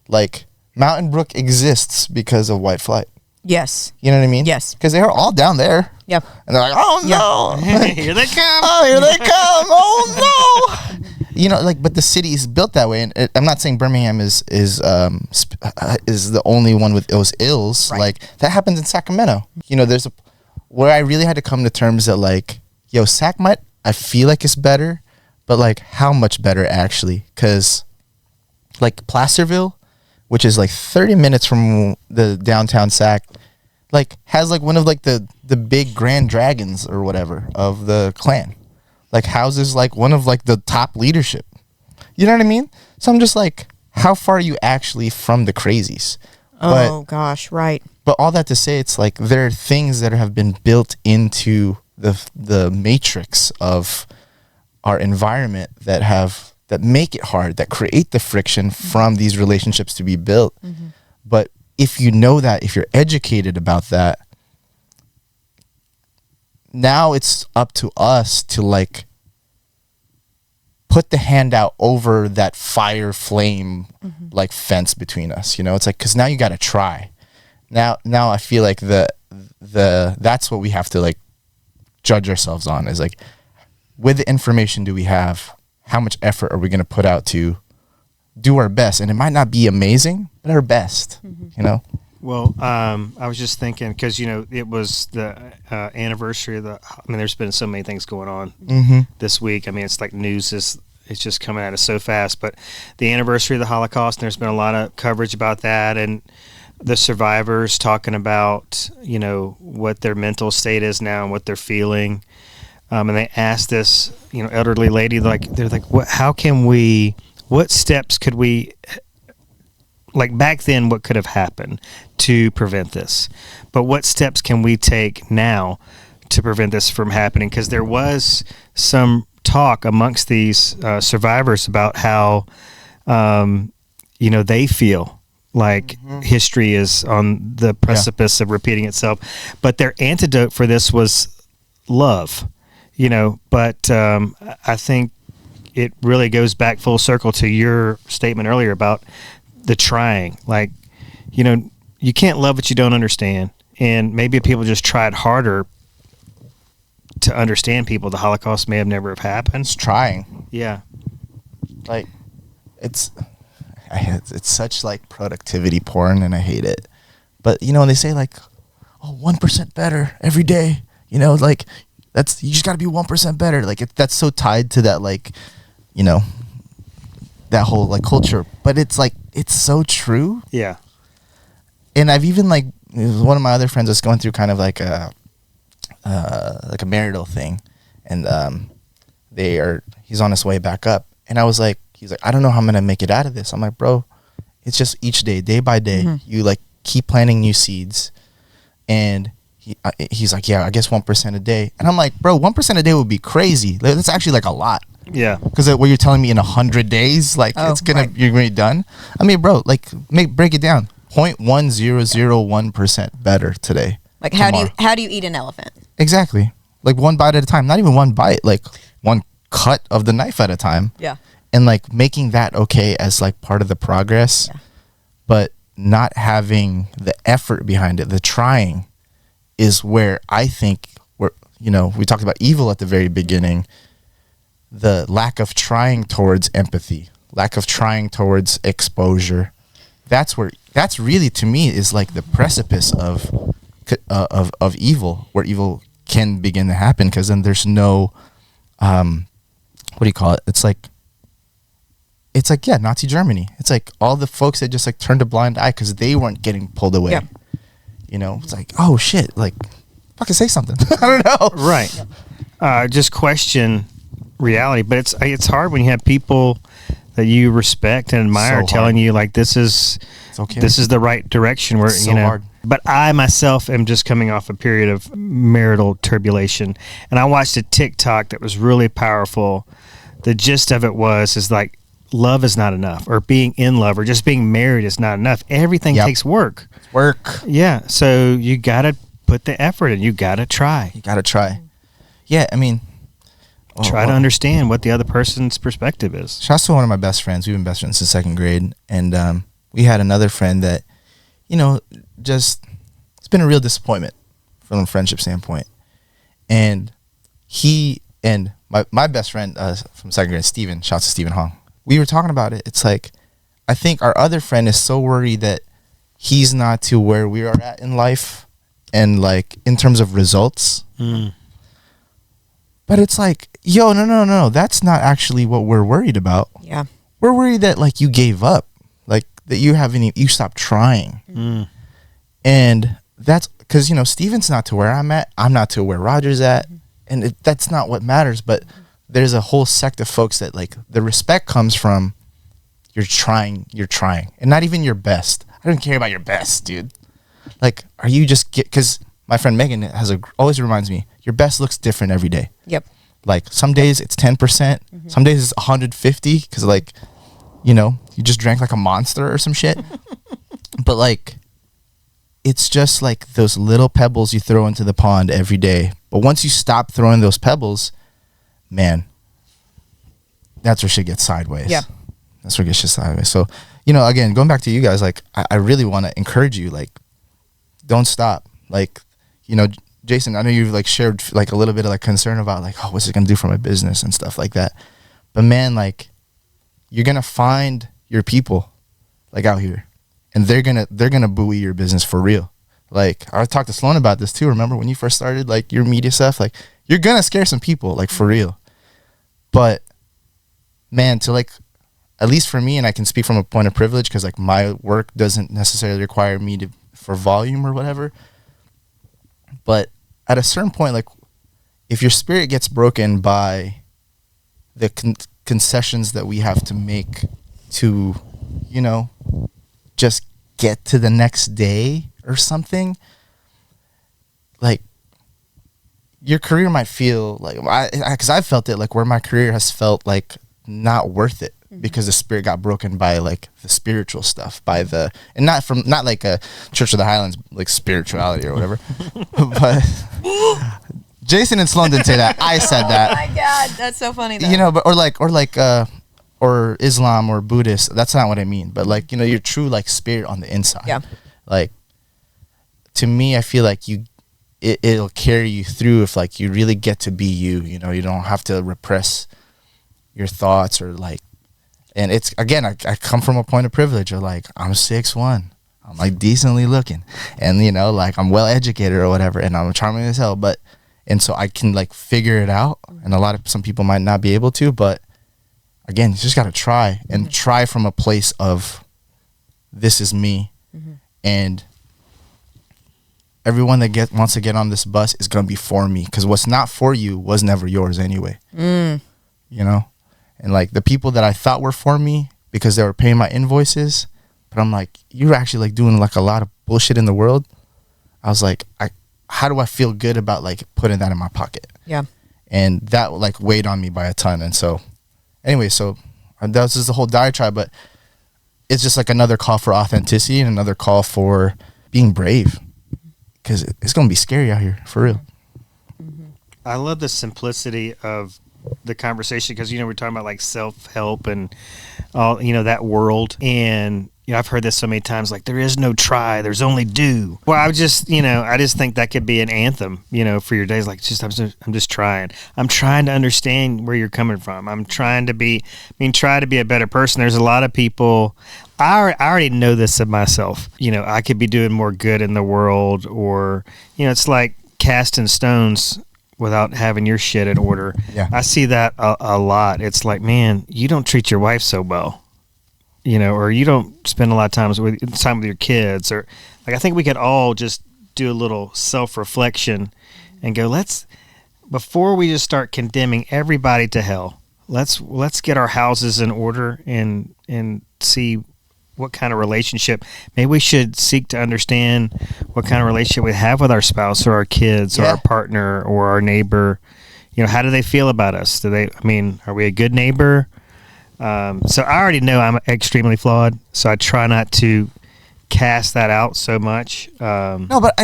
Like Mountain Brook exists because of white flight. Yes. You know what I mean? Yes. Because they are all down there. Yep. And they're like, oh no. Here they come. Oh, here they come. Oh no. But the city is built that way, and I'm not saying Birmingham is the only one with those ills. Right. Like that happens in Sacramento. There's where I really had to come to terms that like, Sac might, I feel like it's better, but like how much better actually? Because like Placerville, which is like 30 minutes from the downtown Sac, like has like one of like the big grand dragons or whatever of the Klan. Like houses like one of like the top leadership. You know what I mean? So I'm just like, how far are you actually from the crazies? Oh gosh, right. But all that to say, it's like there are things that have been built into the matrix of our environment that make it hard, that create the friction from these relationships to be built. But if you know that, if you're educated about that, now it's up to us to like put the hand out over that fire flame like fence between us. It's like, because now you got to try. Now I feel like that's what we have to like judge ourselves on, is like, with the information do we have, how much effort are we going to put out to do our best? And it might not be amazing, but our best. Well, I was just thinking, because it was the anniversary of there's been so many things going on this week. It's like news it's just coming at us so fast. But the anniversary of the Holocaust, and there's been a lot of coverage about that, and the survivors talking about what their mental state is now and what they're feeling. And they asked this elderly lady, like, they're like, what steps could we, like back then, what could have happened to prevent this? But what steps can we take now to prevent this from happening? Because there was some talk amongst these survivors about how, they feel like history is on the precipice of repeating itself. But their antidote for this was love, but I think it really goes back full circle to your statement earlier about the trying. Like, you can't love what you don't understand. And maybe if people just tried harder to understand people, the Holocaust may have never have happened. It's trying. Yeah. Like, it's such like productivity porn, and I hate it. But when they say like, 1% better every day, like you just got to be 1% better. Like that's so tied to that, like, that whole like culture. But it's like, it's so true. Yeah. And I've even like, one of my other friends was going through kind of like a marital thing, and he's on his way back up, and he's like, I don't know how I'm gonna make it out of this. I'm like, bro, it's just each day by day, you like keep planting new seeds. And he's like, yeah, I guess 1% a day. And I'm like, bro, 1% a day would be crazy. That's actually like a lot. Yeah. Because what you're telling me in 100 days, like you're gonna be done. Bro, like break it down. 0.1001% better today. Like how do you eat an elephant? Exactly. Like one bite at a time. Not even one bite, like one cut of the knife at a time. Yeah. And like making that okay as like part of the progress, but not having the effort behind it, the trying, is where I think we talked about evil at the very beginning. The lack of trying towards empathy, lack of trying towards exposure. That's really, to me, is like the precipice of evil, where evil can begin to happen. Because then there's no, what do you call it? It's like Nazi Germany. It's like all the folks that just like turned a blind eye because they weren't getting pulled away. Yeah. It's like, oh shit, like fucking say something. I don't know. Right. Just question reality. But it's hard when you have people that you respect and admire So telling hard. you like this is okay. this is the right direction. Where So you know. hard. But I myself am just coming off a period of marital turbulation, and I watched a TikTok that was really powerful. The gist of it is like love is not enough, or being in love, or just being married is not enough. Everything Yep. takes work. Work. Yeah, so you got to put the effort in. You got to try. You gotta try. Yeah, I mean, Try to understand what the other person's perspective is. Shouts to one of my best friends. We've been best friends since second grade, and we had another friend that, you know, just it's been a real disappointment from a friendship standpoint. And he and my best friend from second grade, Steven, shouts to Steven Hong. We were talking about it. It's like, I think our other friend is so worried that he's not to where we are at in life, and like in terms of results. But it's like, yo, no, that's not actually what we're worried about. Yeah. We're worried that like you gave up, like that you stopped trying. And that's because, you know, Steven's not to where I'm at. I'm not to where Roger's at. And that's not what matters. But there's a whole sect of folks that like the respect comes from you're trying. And not even your best. I don't care about your best, dude. Like, are you just because my friend Megan always reminds me, your best looks different every day. Yep. Like some days it's 10%, some days it's 150 because like, you know, you just drank like a monster or some shit. But like, it's just like those little pebbles you throw into the pond every day. But once you stop throwing those pebbles, man, that's where shit gets sideways. Yeah. That's where it gets shit sideways. So, you know, again, going back to you guys, like, I really want to encourage you, like, don't stop. Like, you know, Jason, I know you've like shared like a little bit of like concern about like, oh, what's it gonna do for my business and stuff like that. But man, like, you're gonna find your people like out here, and they're gonna buoy your business for real. Like, I talked to Sloan about this too. Remember when you first started like your media stuff? Like, you're gonna scare some people, like for real. But man, to like, at least for me, and I can speak from a point of privilege because like my work doesn't necessarily require me for volume or whatever. But at a certain point, like, if your spirit gets broken by the concessions that we have to make to, you know, just get to the next day or something, like, your career might feel like, because I've felt it, like, where my career has felt like not worth it. Because the spirit got broken by like the spiritual stuff, and not like a Church of the Highlands like spirituality or whatever. But Jason and Sloan didn't say that. I said that. Oh my God, that's so funny though. You know, but or Islam or Buddhist. That's not what I mean. But like, you know, your true like spirit on the inside. Yeah. Like, to me, I feel like it'll carry you through if like you really get to be you. You know, you don't have to repress your thoughts or like. And it's, again, I come from a point of privilege of like, I'm 6'1", I'm like decently looking, and you know, like I'm well educated or whatever, and I'm charming as hell, and so I can like figure it out, and some people might not be able to, but again, you just got to try, and try from a place of, this is me, and everyone that wants to get on this bus is going to be for me, because what's not for you was never yours anyway. You know? And like the people that I thought were for me because they were paying my invoices, but I'm like, you're actually like doing like a lot of bullshit in the world. I was like, how do I feel good about like putting that in my pocket? Yeah. And that like weighed on me by a ton. And so anyway, that was just the whole diatribe, but it's just like another call for authenticity and another call for being brave, because it's going to be scary out here for real. I love the simplicity of the conversation, because, you know, we're talking about like self-help and all, you know, that world. And, you know, I've heard this so many times, like, there is no try, there's only do. Well, I just think that could be an anthem, you know, for your days. Like, I'm just trying. I'm trying to understand where you're coming from. I'm trying to try to be a better person. There's a lot of people, I already know this of myself. You know, I could be doing more good in the world, or, you know, it's like casting stones without having your shit in order. Yeah. I see that a lot. It's like, man, you don't treat your wife so well, you know, or you don't spend a lot of time with your kids, or like, I think we could all just do a little self-reflection and go, before we just start condemning everybody to hell, let's get our houses in order and see what kind of relationship. Maybe we should seek to understand what kind of relationship we have with our spouse or our kids or our partner or our neighbor. You know, how do they feel about us? Are we a good neighbor? So I already know I'm extremely flawed, so I try not to cast that out so much. No, but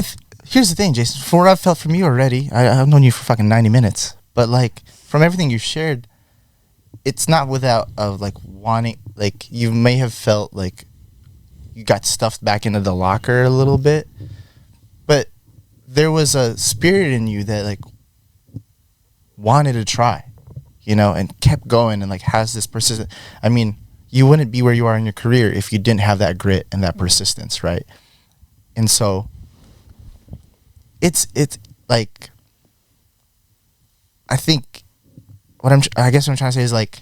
here's the thing, Jason. From what I've felt from you already, I've known you for fucking 90 minutes. But, like, from everything you've shared, it's not without wanting, like, you may have felt like you got stuffed back into the locker a little bit. But there was a spirit in you that, like, wanted to try, you know, and kept going and, like, has this persistent. I mean, you wouldn't be where you are in your career if you didn't have that grit and that persistence, right? And so it's like, I think I guess what I'm trying to say is, like,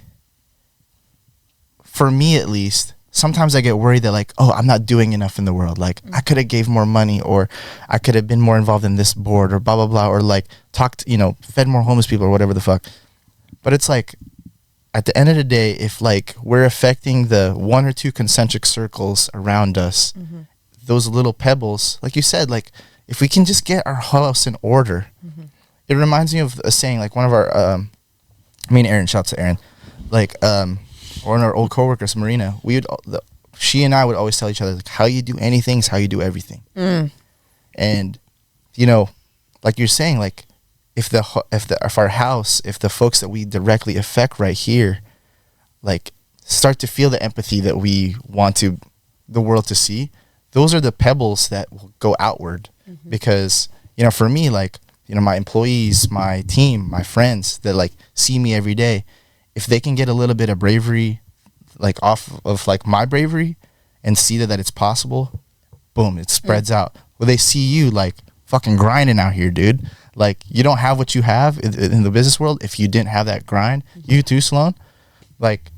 for me at least, sometimes I get worried that, like, oh, I'm not doing enough in the world. Like, I could have gave more money, or I could have been more involved in this board, or blah, blah, blah, or, like, fed more homeless people or whatever the fuck. But it's like, at the end of the day, if, like, we're affecting the 1 or 2 concentric circles around us, those little pebbles, like you said, like, if we can just get our house in order, it reminds me of a saying, like, one of our, Aaron, shout out to Aaron, like, one of our old coworkers, Marina, she and I would always tell each other, like, how you do anything is how you do everything. And, you know, like you're saying, like, if our house, if the folks that we directly affect right here, like, start to feel the empathy that we want the world to see, those are the pebbles that will go outward. Because, you know, for me, like, you know, my employees, my team, my friends that, like, see me every day, if they can get a little bit of bravery, like, off of, like, my bravery and see that it's possible, boom, it spreads out. Well, they see you, like, fucking grinding out here, dude. Like, you don't have what you have in the business world if you didn't have that grind. You too, Sloan. Like,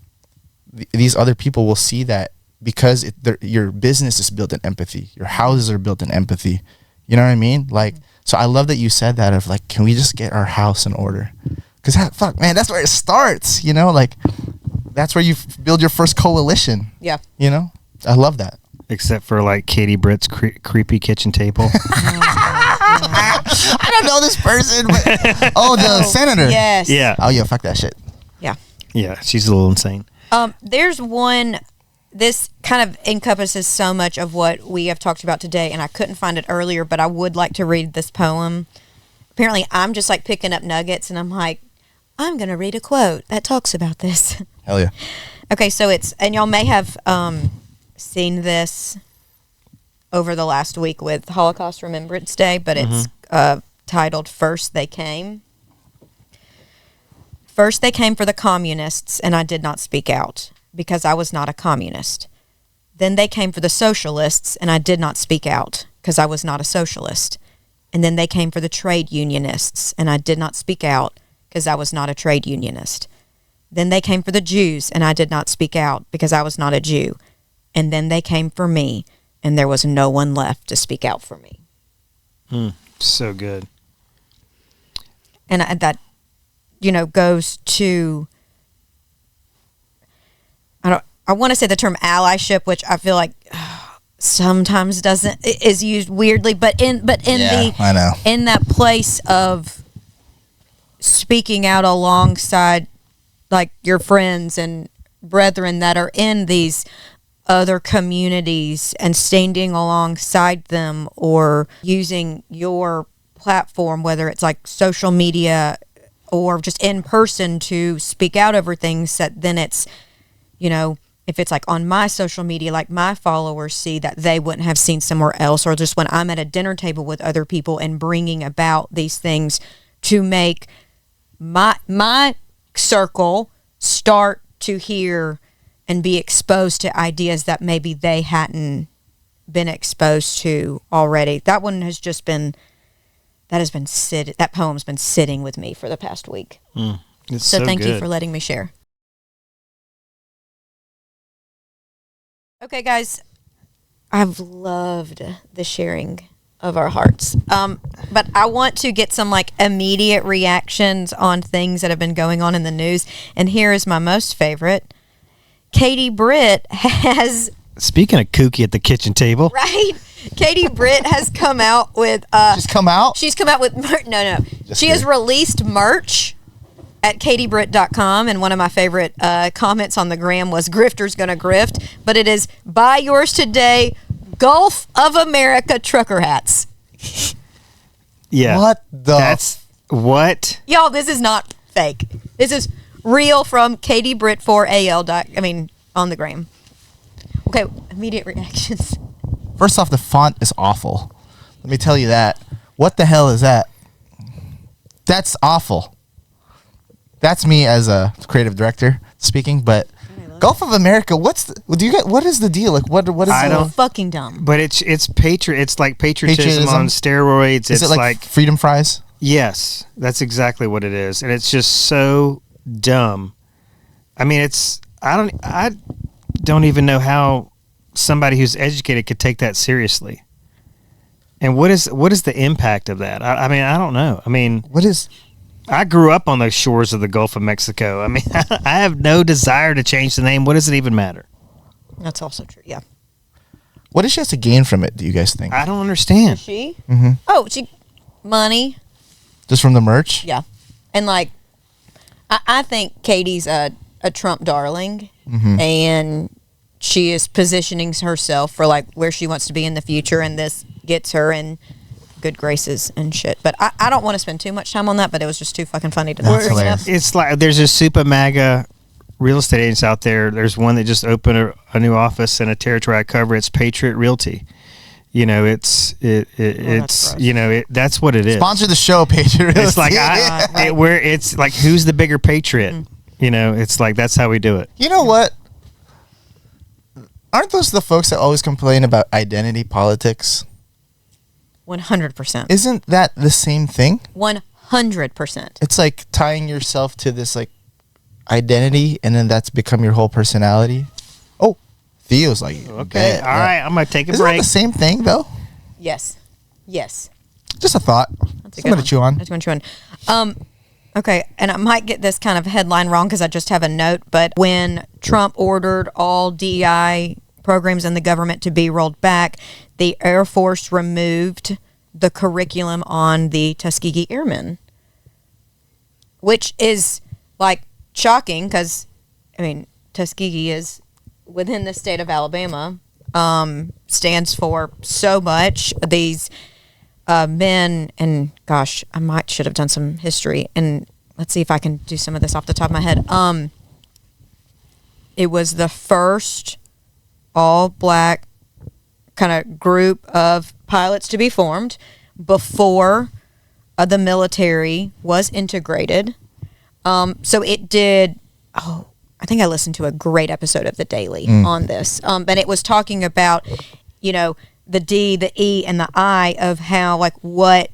these other people will see that because your business is built in empathy. Your houses are built in empathy. You know what I mean? Like, so I love that you said that of, like, can we just get our house in order? Because, fuck, man, that's where it starts, you know? Like, that's where you build your first coalition. Yeah. You know? I love that. Except for, like, Katie Britt's creepy kitchen table. I don't know this person, but the senator. Yes. Yeah. Oh, yeah, fuck that shit. Yeah. Yeah, she's a little insane. There's one, this kind of encompasses so much of what we have talked about today, and I couldn't find it earlier, but I would like to read this poem. Apparently, I'm just, like, picking up nuggets, and I'm like, I'm going to read a quote that talks about this. Hell yeah. Okay, so and y'all may have seen this over the last week with Holocaust Remembrance Day, but it's titled First They Came. First they came for the communists, and I did not speak out, because I was not a communist. Then they came for the socialists, and I did not speak out, because I was not a socialist. And then they came for the trade unionists, and I did not speak out, because I was not a trade unionist. Then they came for the Jews, and I did not speak out, because I was not a Jew. And then they came for me, and there was no one left to speak out for me. So good. And that, you know, goes to, I want to say the term allyship, which I feel like sometimes is used weirdly, but in I know. In that place of speaking out alongside, like, your friends and brethren that are in these other communities and standing alongside them, or using your platform, whether it's like social media or just in person, to speak out over things that then it's, you know, if it's like on my social media, like, my followers see that they wouldn't have seen somewhere else, or just when I'm at a dinner table with other people and bringing about these things to make my circle start to hear and be exposed to ideas that maybe they hadn't been exposed to already. That one has just been, that poem's been sitting with me for the past week. So thank you for letting me share. Okay, guys, I've loved the sharing of our hearts. But I want to get some like immediate reactions on things that have been going on in the news. And here is my most favorite. Katie Britt has... Speaking of kooky at the kitchen table. Right? Katie Britt has come out with... She's come out? She's come out with... No. She has released merch at katiebritt.com, and one of my favorite comments on the gram was, "Grifter's gonna grift," but it is, "Buy yours today, Gulf of America trucker hats." Yeah. What the... That's... What? Y'all, this is not fake. This is real from katiebritt4al. On the gram. Okay, immediate reactions. First off, the font is awful. Let me tell you that. What the hell is that? That's awful. That's me as a creative director speaking, but Gulf of America, what is the deal? Like what is I don't fucking dumb. But it's like patriotism on steroids. Is it's it like freedom fries? Yes, that's exactly what it is. And it's just so dumb. I mean, I don't even know how somebody who's educated could take that seriously. And what is the impact of that? I mean, I don't know. I mean, I grew up on the shores of the Gulf of Mexico. I mean, I have no desire to change the name. What does it even matter? That's also true, yeah. What does she have to gain from it, do you guys think? I don't understand. She? Mm-hmm. Oh, money. Just from the merch? Yeah. And like, I think Katie's a Trump darling, and she is positioning herself for like where she wants to be in the future, and this gets her in good graces and shit. But I don't want to spend too much time on that, but it was just too fucking funny to not bring it up. It's like there's a super MAGA real estate agents out there. There's one that just opened a new office in a territory I cover. It's Patriot Realty. You know, it's you know, that's what it is. Sponsor the show, Patriot. It's like it's like, who's the bigger patriot? You know, it's like, that's how we do it. You know what? Aren't those the folks that always complain about identity politics? 100%. Isn't that the same thing? 100%. It's like tying yourself to this like identity, and then that's become your whole personality. Oh, Theo's like, okay, all right, I'm gonna take a Isn't break. that the same thing though? Yes. Just a thought. Something to chew on. That's going to chew on. Okay, and I might get this kind of headline wrong because I just have a note, but when Trump ordered all DEI programs in the government to be rolled back, the Air Force removed the curriculum on the Tuskegee Airmen, which is like shocking because, I mean, Tuskegee is within the state of Alabama, stands for so much. These men, and gosh, I should have done some history, and let's see if I can do some of this off the top of my head. It was the first all-black kind of group of pilots to be formed before the military was integrated. So it did, I think I listened to a great episode of The Daily on this. And it was talking about, you know, the D, the E, and the I of how, like, what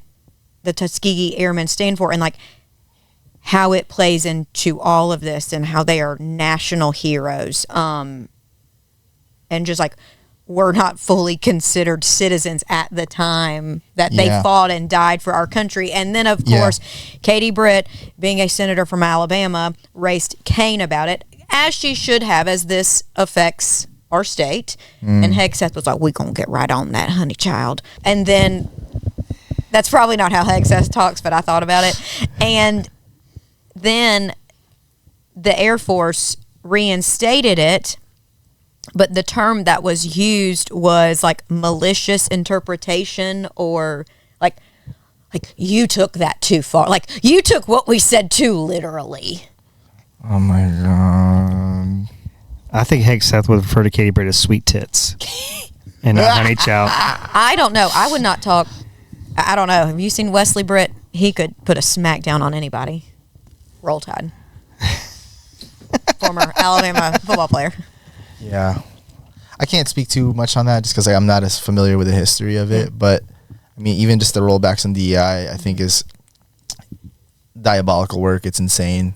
the Tuskegee Airmen stand for, and like how it plays into all of this, and how they are national heroes. And just like, were not fully considered citizens at the time that they fought and died for our country. And then, of course, Katie Britt, being a senator from Alabama, raised Cain about it, as she should have, as this affects our state. And Hegseth was like, "We gonna get right on that, honey child." And then, that's probably not how Hegseth talks, but I thought about it. And then the Air Force reinstated it, but the term that was used was like malicious interpretation, or like you took that too far. Like, you took what we said too literally. Oh my God. I think Hegseth would refer to Katie Britt as sweet tits and not honey child. I don't know. I would not talk. I don't know. Have you seen Wesley Britt? He could put a smack down on anybody. Roll Tide. Former Alabama football player. Yeah. I can't speak too much on that just because I'm not as familiar with the history of it. But, I mean, even just the rollbacks in DEI, I think, is diabolical work. It's insane.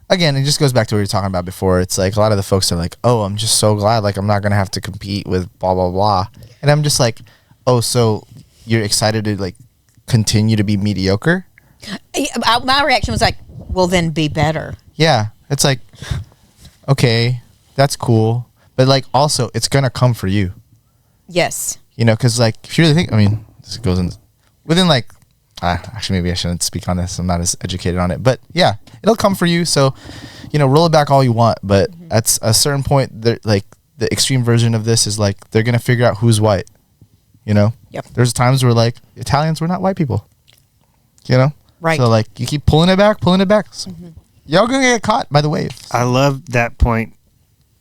Again, it just goes back to what we were talking about before. It's like a lot of the folks are like, "Oh, I'm just so glad, like, I'm not going to have to compete with blah, blah, blah." And I'm just like, Oh, so you're excited to like continue to be mediocre? My reaction was like, well, then be better. Yeah, it's like, okay, that's cool, but like also it's gonna come for you. Yes. You know, because like if you really think, I mean, this goes in within like, actually maybe I shouldn't speak on this. I'm not as educated on it, but yeah, it'll come for you. So, you know, roll it back all you want, but at a certain point, like the extreme version of this is like they're gonna figure out who's white. You know, Yep. There's times where like Italians were not white people. You know, Right. So like you keep pulling it back. So, y'all gonna get caught by the wave. I love that point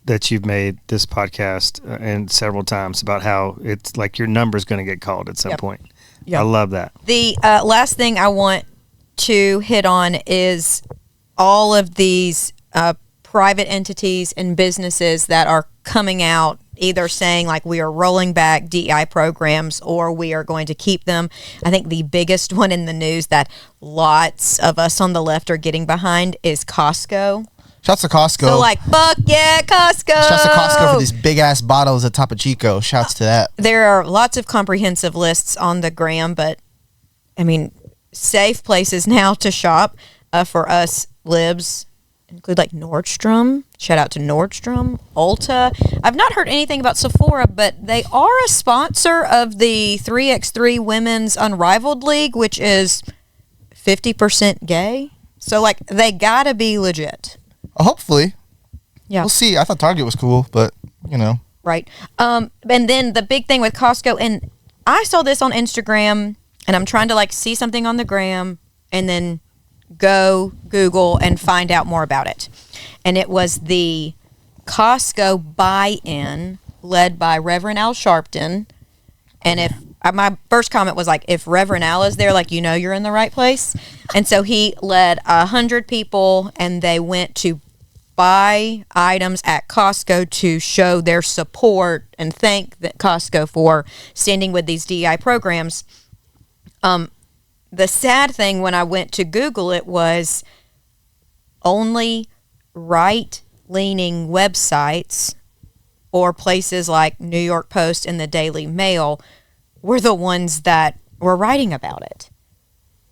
that you've made this podcast and several times about how it's like your number's going to get called at some Yep. point. Yep. I love that. The last thing I want to hit on is all of these private entities and businesses that are coming out either saying like we are rolling back DEI programs or we are going to keep them. I think the biggest one in the news that lots of us on the left are getting behind is Costco. Shouts to Costco. So like, fuck yeah, Costco. Shouts to Costco for these big ass bottles at Topo Chico. Shouts to that. There are lots of comprehensive lists on the gram, but I mean, safe places now to shop for us libs include like Nordstrom. Shout out to Nordstrom, Ulta. I've not heard anything about Sephora, but they are a sponsor of the 3x3 Women's Unrivaled League, which is 50% gay. So like, they gotta be legit. Hopefully. Yeah. We'll see. I thought Target was cool, but you know. Right. And then the big thing with Costco, and I saw this on Instagram, and I'm trying to like see something on the gram and then go Google and find out more about it. And it was the Costco buy-in led by Reverend Al Sharpton. And if my first comment was like, if Reverend Al is there, like, you know, you're in the right place. And so he led 100 people, and they went to buy items at Costco to show their support and thank Costco for standing with these DEI programs. The sad thing when I went to Google it was only right-leaning websites or places like New York Post and the Daily Mail were the ones that were writing about it.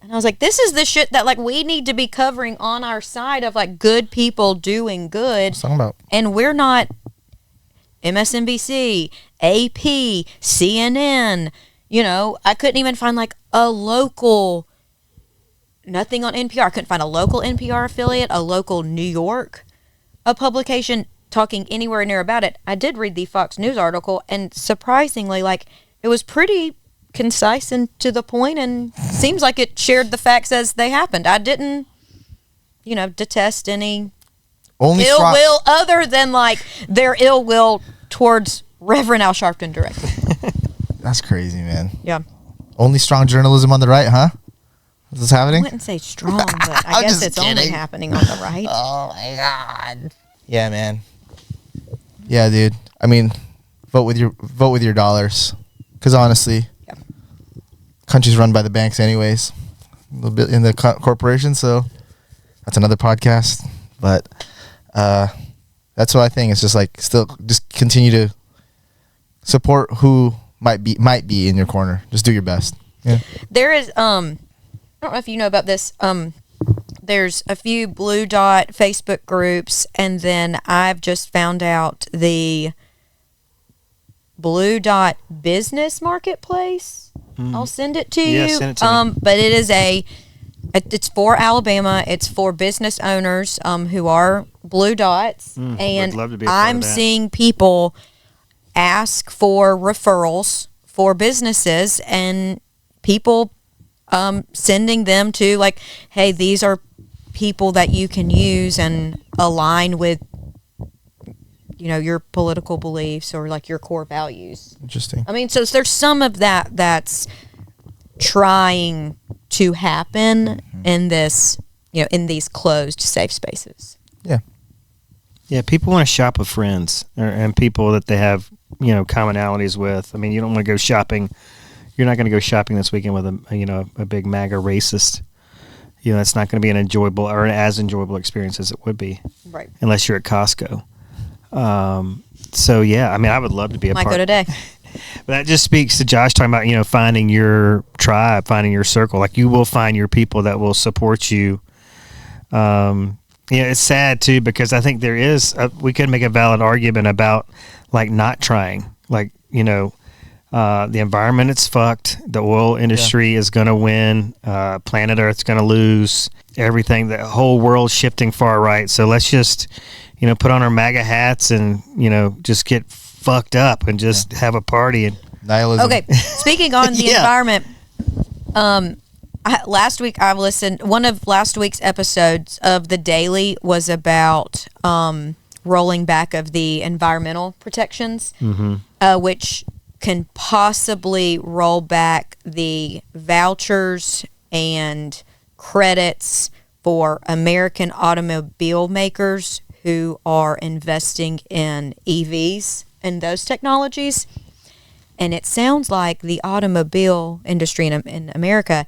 And I was like, this is the shit that like we need to be covering on our side of like good people doing good. Talking about. And we're not MSNBC, AP, CNN. You know, I couldn't even find like a local, nothing on NPR. I couldn't find a local NPR affiliate, a local New York, a publication talking anywhere near about it. I did read the Fox News article, and surprisingly, like, it was pretty concise and to the point, and seems like it shared the facts as they happened. I didn't, you know, detest any ill will other than like their ill will towards Reverend Al Sharpton directly. That's crazy, man. Yeah. Only strong journalism on the right, huh? Is this I happening? wouldn't say strong, but I I'm guess just it's only kidding. happening on the right. Oh my god. Yeah, man. Yeah, dude. I mean, vote with your dollars, because honestly, Yep. country's run by the banks anyways, a little bit in the corporation. So that's another podcast. But that's what I think. It's just like still just continue to support who might be in your corner. Just do your best. Yeah. There is I don't know if you know about this. There's a few Blue Dot Facebook groups, and then I've just found out the Blue Dot Business Marketplace. I'll send it to Yeah, you. send it to me. But it's for Alabama. It's for business owners who are Blue Dots, and would love to be a part I'm of that. seeing people ask for referrals for businesses, and people sending them to like, hey, these are people that you can use and align with, you know, your political beliefs or like your core values. Interesting. I mean, so there's some of that that's trying to happen in this, you know, in these closed safe spaces. Yeah. Yeah, people want to shop with friends and people that they have, you know, commonalities with. I mean, you don't want to go shopping. You're not going to go shopping this weekend with a big MAGA racist. You know, that's not going to be an enjoyable or an as enjoyable experience as it would be, Right. unless you're at Costco. So yeah, I mean, I would love to be a Might part. go today. But that just speaks to Josh talking about, finding your tribe, finding your circle. Like, you will find your people that will support you. It's sad too, because I think we could make a valid argument about like not trying, like, the environment is fucked. The oil industry is going to win. Planet Earth's going to lose. Everything, the whole world's shifting far right. So let's just, put on our MAGA hats and, just get fucked up and just have a party. And nihilism. Okay, speaking on the environment, last week I listened. One of last week's episodes of The Daily was about rolling back of the environmental protections, which can possibly roll back the vouchers and credits for American automobile makers who are investing in EVs and those technologies. And it sounds like the automobile industry in America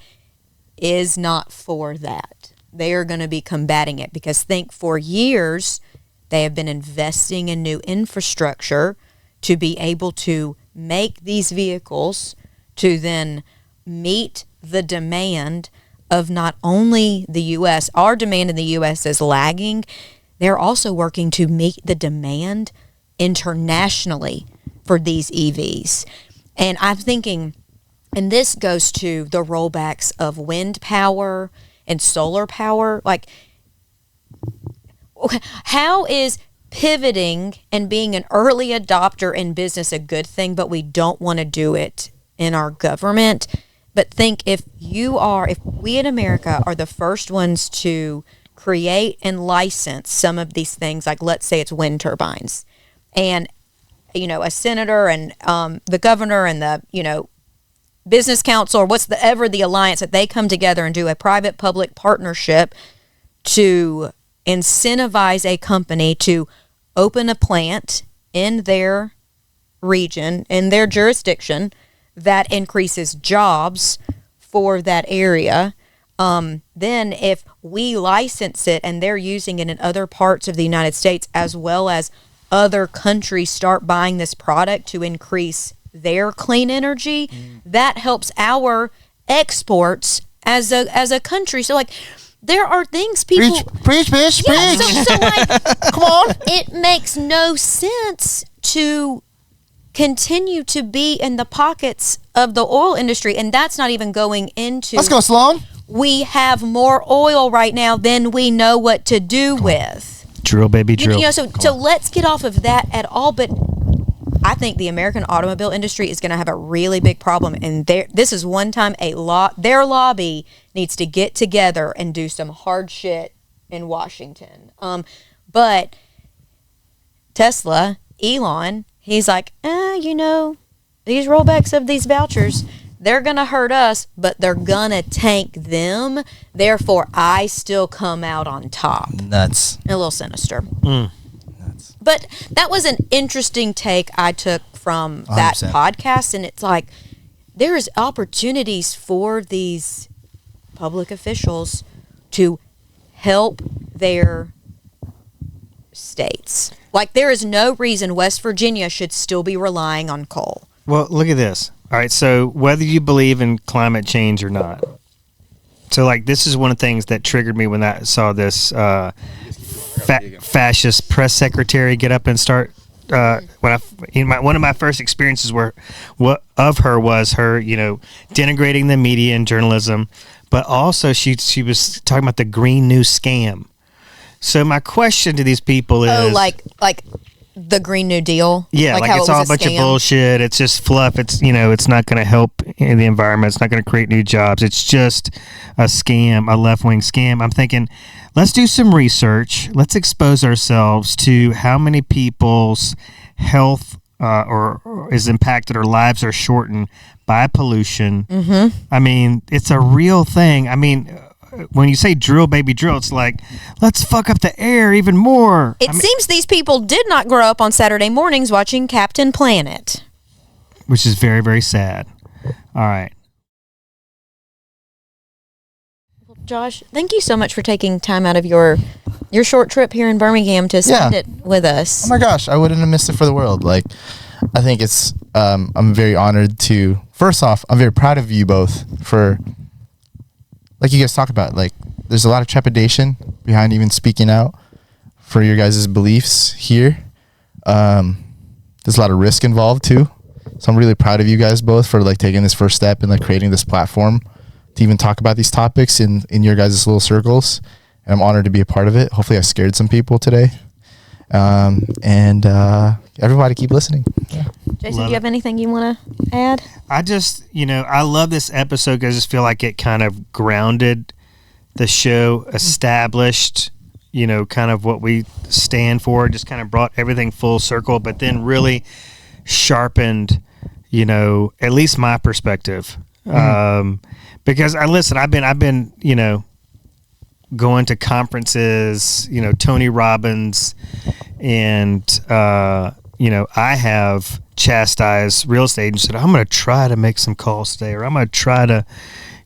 is not for that. They are going to be combating it because for years they have been investing in new infrastructure to be able to make these vehicles to then meet the demand of not only the U.S. Our demand in the U.S. is lagging. They're also working to meet the demand internationally for these EVs. And I'm thinking, and this goes to the rollbacks of wind power and solar power. Like, how is pivoting and being an early adopter in business a good thing, but we don't want to do it in our government? But think, if we in America are the first ones to create and license some of these things, like let's say it's wind turbines, and a senator and the governor and the business council, or whatever the alliance, that they come together and do a private public partnership to incentivize a company to open a plant in their region, in their jurisdiction, that increases jobs for that area. Then if we license it and they're using it in other parts of the United States, as well as other countries start buying this product to increase their clean energy, that helps our exports as a country. So like, there are things people preach, bitch, yeah, preach. so like, Come on. it makes no sense to continue to be in the pockets of the oil industry, and that's not even going into. Let's go, Sloan. We have more oil right now than we know what to do with. Drill, baby, drill. So let's get off of that at all. But I think the American automobile industry is going to have a really big problem, and this is one time their lobby needs to get together and do some hard shit in Washington. But Tesla, Elon, he's like, these rollbacks of these vouchers, they're going to hurt us, but they're going to tank them. Therefore, I still come out on top. Nuts. A little sinister. Nuts. But that was an interesting take I took from that 100%. podcast. And it's like, there's opportunities for these public officials to help their states. Like, there is no reason West Virginia should still be relying on coal. Well, look at this. All right, so whether you believe in climate change or not, so like this is one of the things that triggered me when I saw this fascist press secretary get up and start. One of my first experiences of her was her, denigrating the media and journalism, but also she was talking about the Green New Scam. So my question to these people is, like the Green New Deal. Yeah, like it's all a bunch of bullshit. It's just fluff. It's it's not going to help in the environment. It's not going to create new jobs. It's just a scam, a left-wing scam. I'm thinking, let's do some research. Let's expose ourselves to how many people's health or is impacted or lives are shortened by pollution. Mm-hmm. I mean, it's a real thing. I mean, when you say drill, baby, drill, it's like, let's fuck up the air even more. It seems these people did not grow up on Saturday mornings watching Captain Planet. Which is very, very sad. All right. Josh, thank you so much for taking time out of your short trip here in Birmingham to spend it with us. Oh my gosh, I wouldn't have missed it for the world. Like, I think it's I'm very honored to. First off, I'm very proud of you both for, like you guys talk about, like there's a lot of trepidation behind even speaking out for your guys' beliefs here. There's a lot of risk involved too. So I'm really proud of you guys both for like taking this first step and like creating this platform to even talk about these topics in your guys' little circles. And I'm honored to be a part of it. Hopefully I scared some people today. And everybody keep listening. Yeah. Jason, do you have anything you want to add? I just, I love this episode because I just feel like it kind of grounded the show, established, kind of what we stand for, just kind of brought everything full circle, but then really sharpened, at least my perspective. Because I've been, going to conferences, Tony Robbins, and, I have chastised real estate and said, I'm going to try to make some calls today, or I'm going to try to,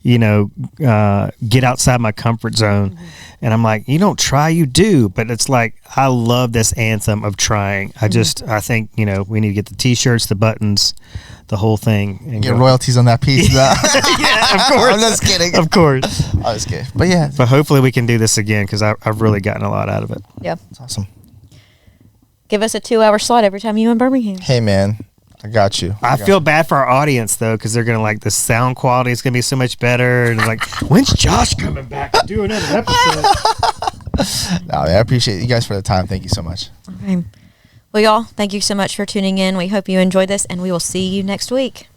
get outside my comfort zone. And I'm like, you don't try, you do. But it's like, I love this anthem of trying. I think, we need to get the t-shirts, the buttons, the whole thing. And get royalties on that piece. Yeah, of course. I'm just kidding. Of course. I was kidding. But yeah. But hopefully we can do this again because I've really gotten a lot out of it. Yeah. It's awesome. Give us a 2-hour slot every time you in Birmingham. Hey, man. I got you. I feel bad for our audience, though, because they're going to like the sound quality is going to be so much better. And like, when's Josh coming back to do another episode? No, I appreciate you guys for the time. Thank you so much. Okay. Well, y'all, thank you so much for tuning in. We hope you enjoyed this, and we will see you next week.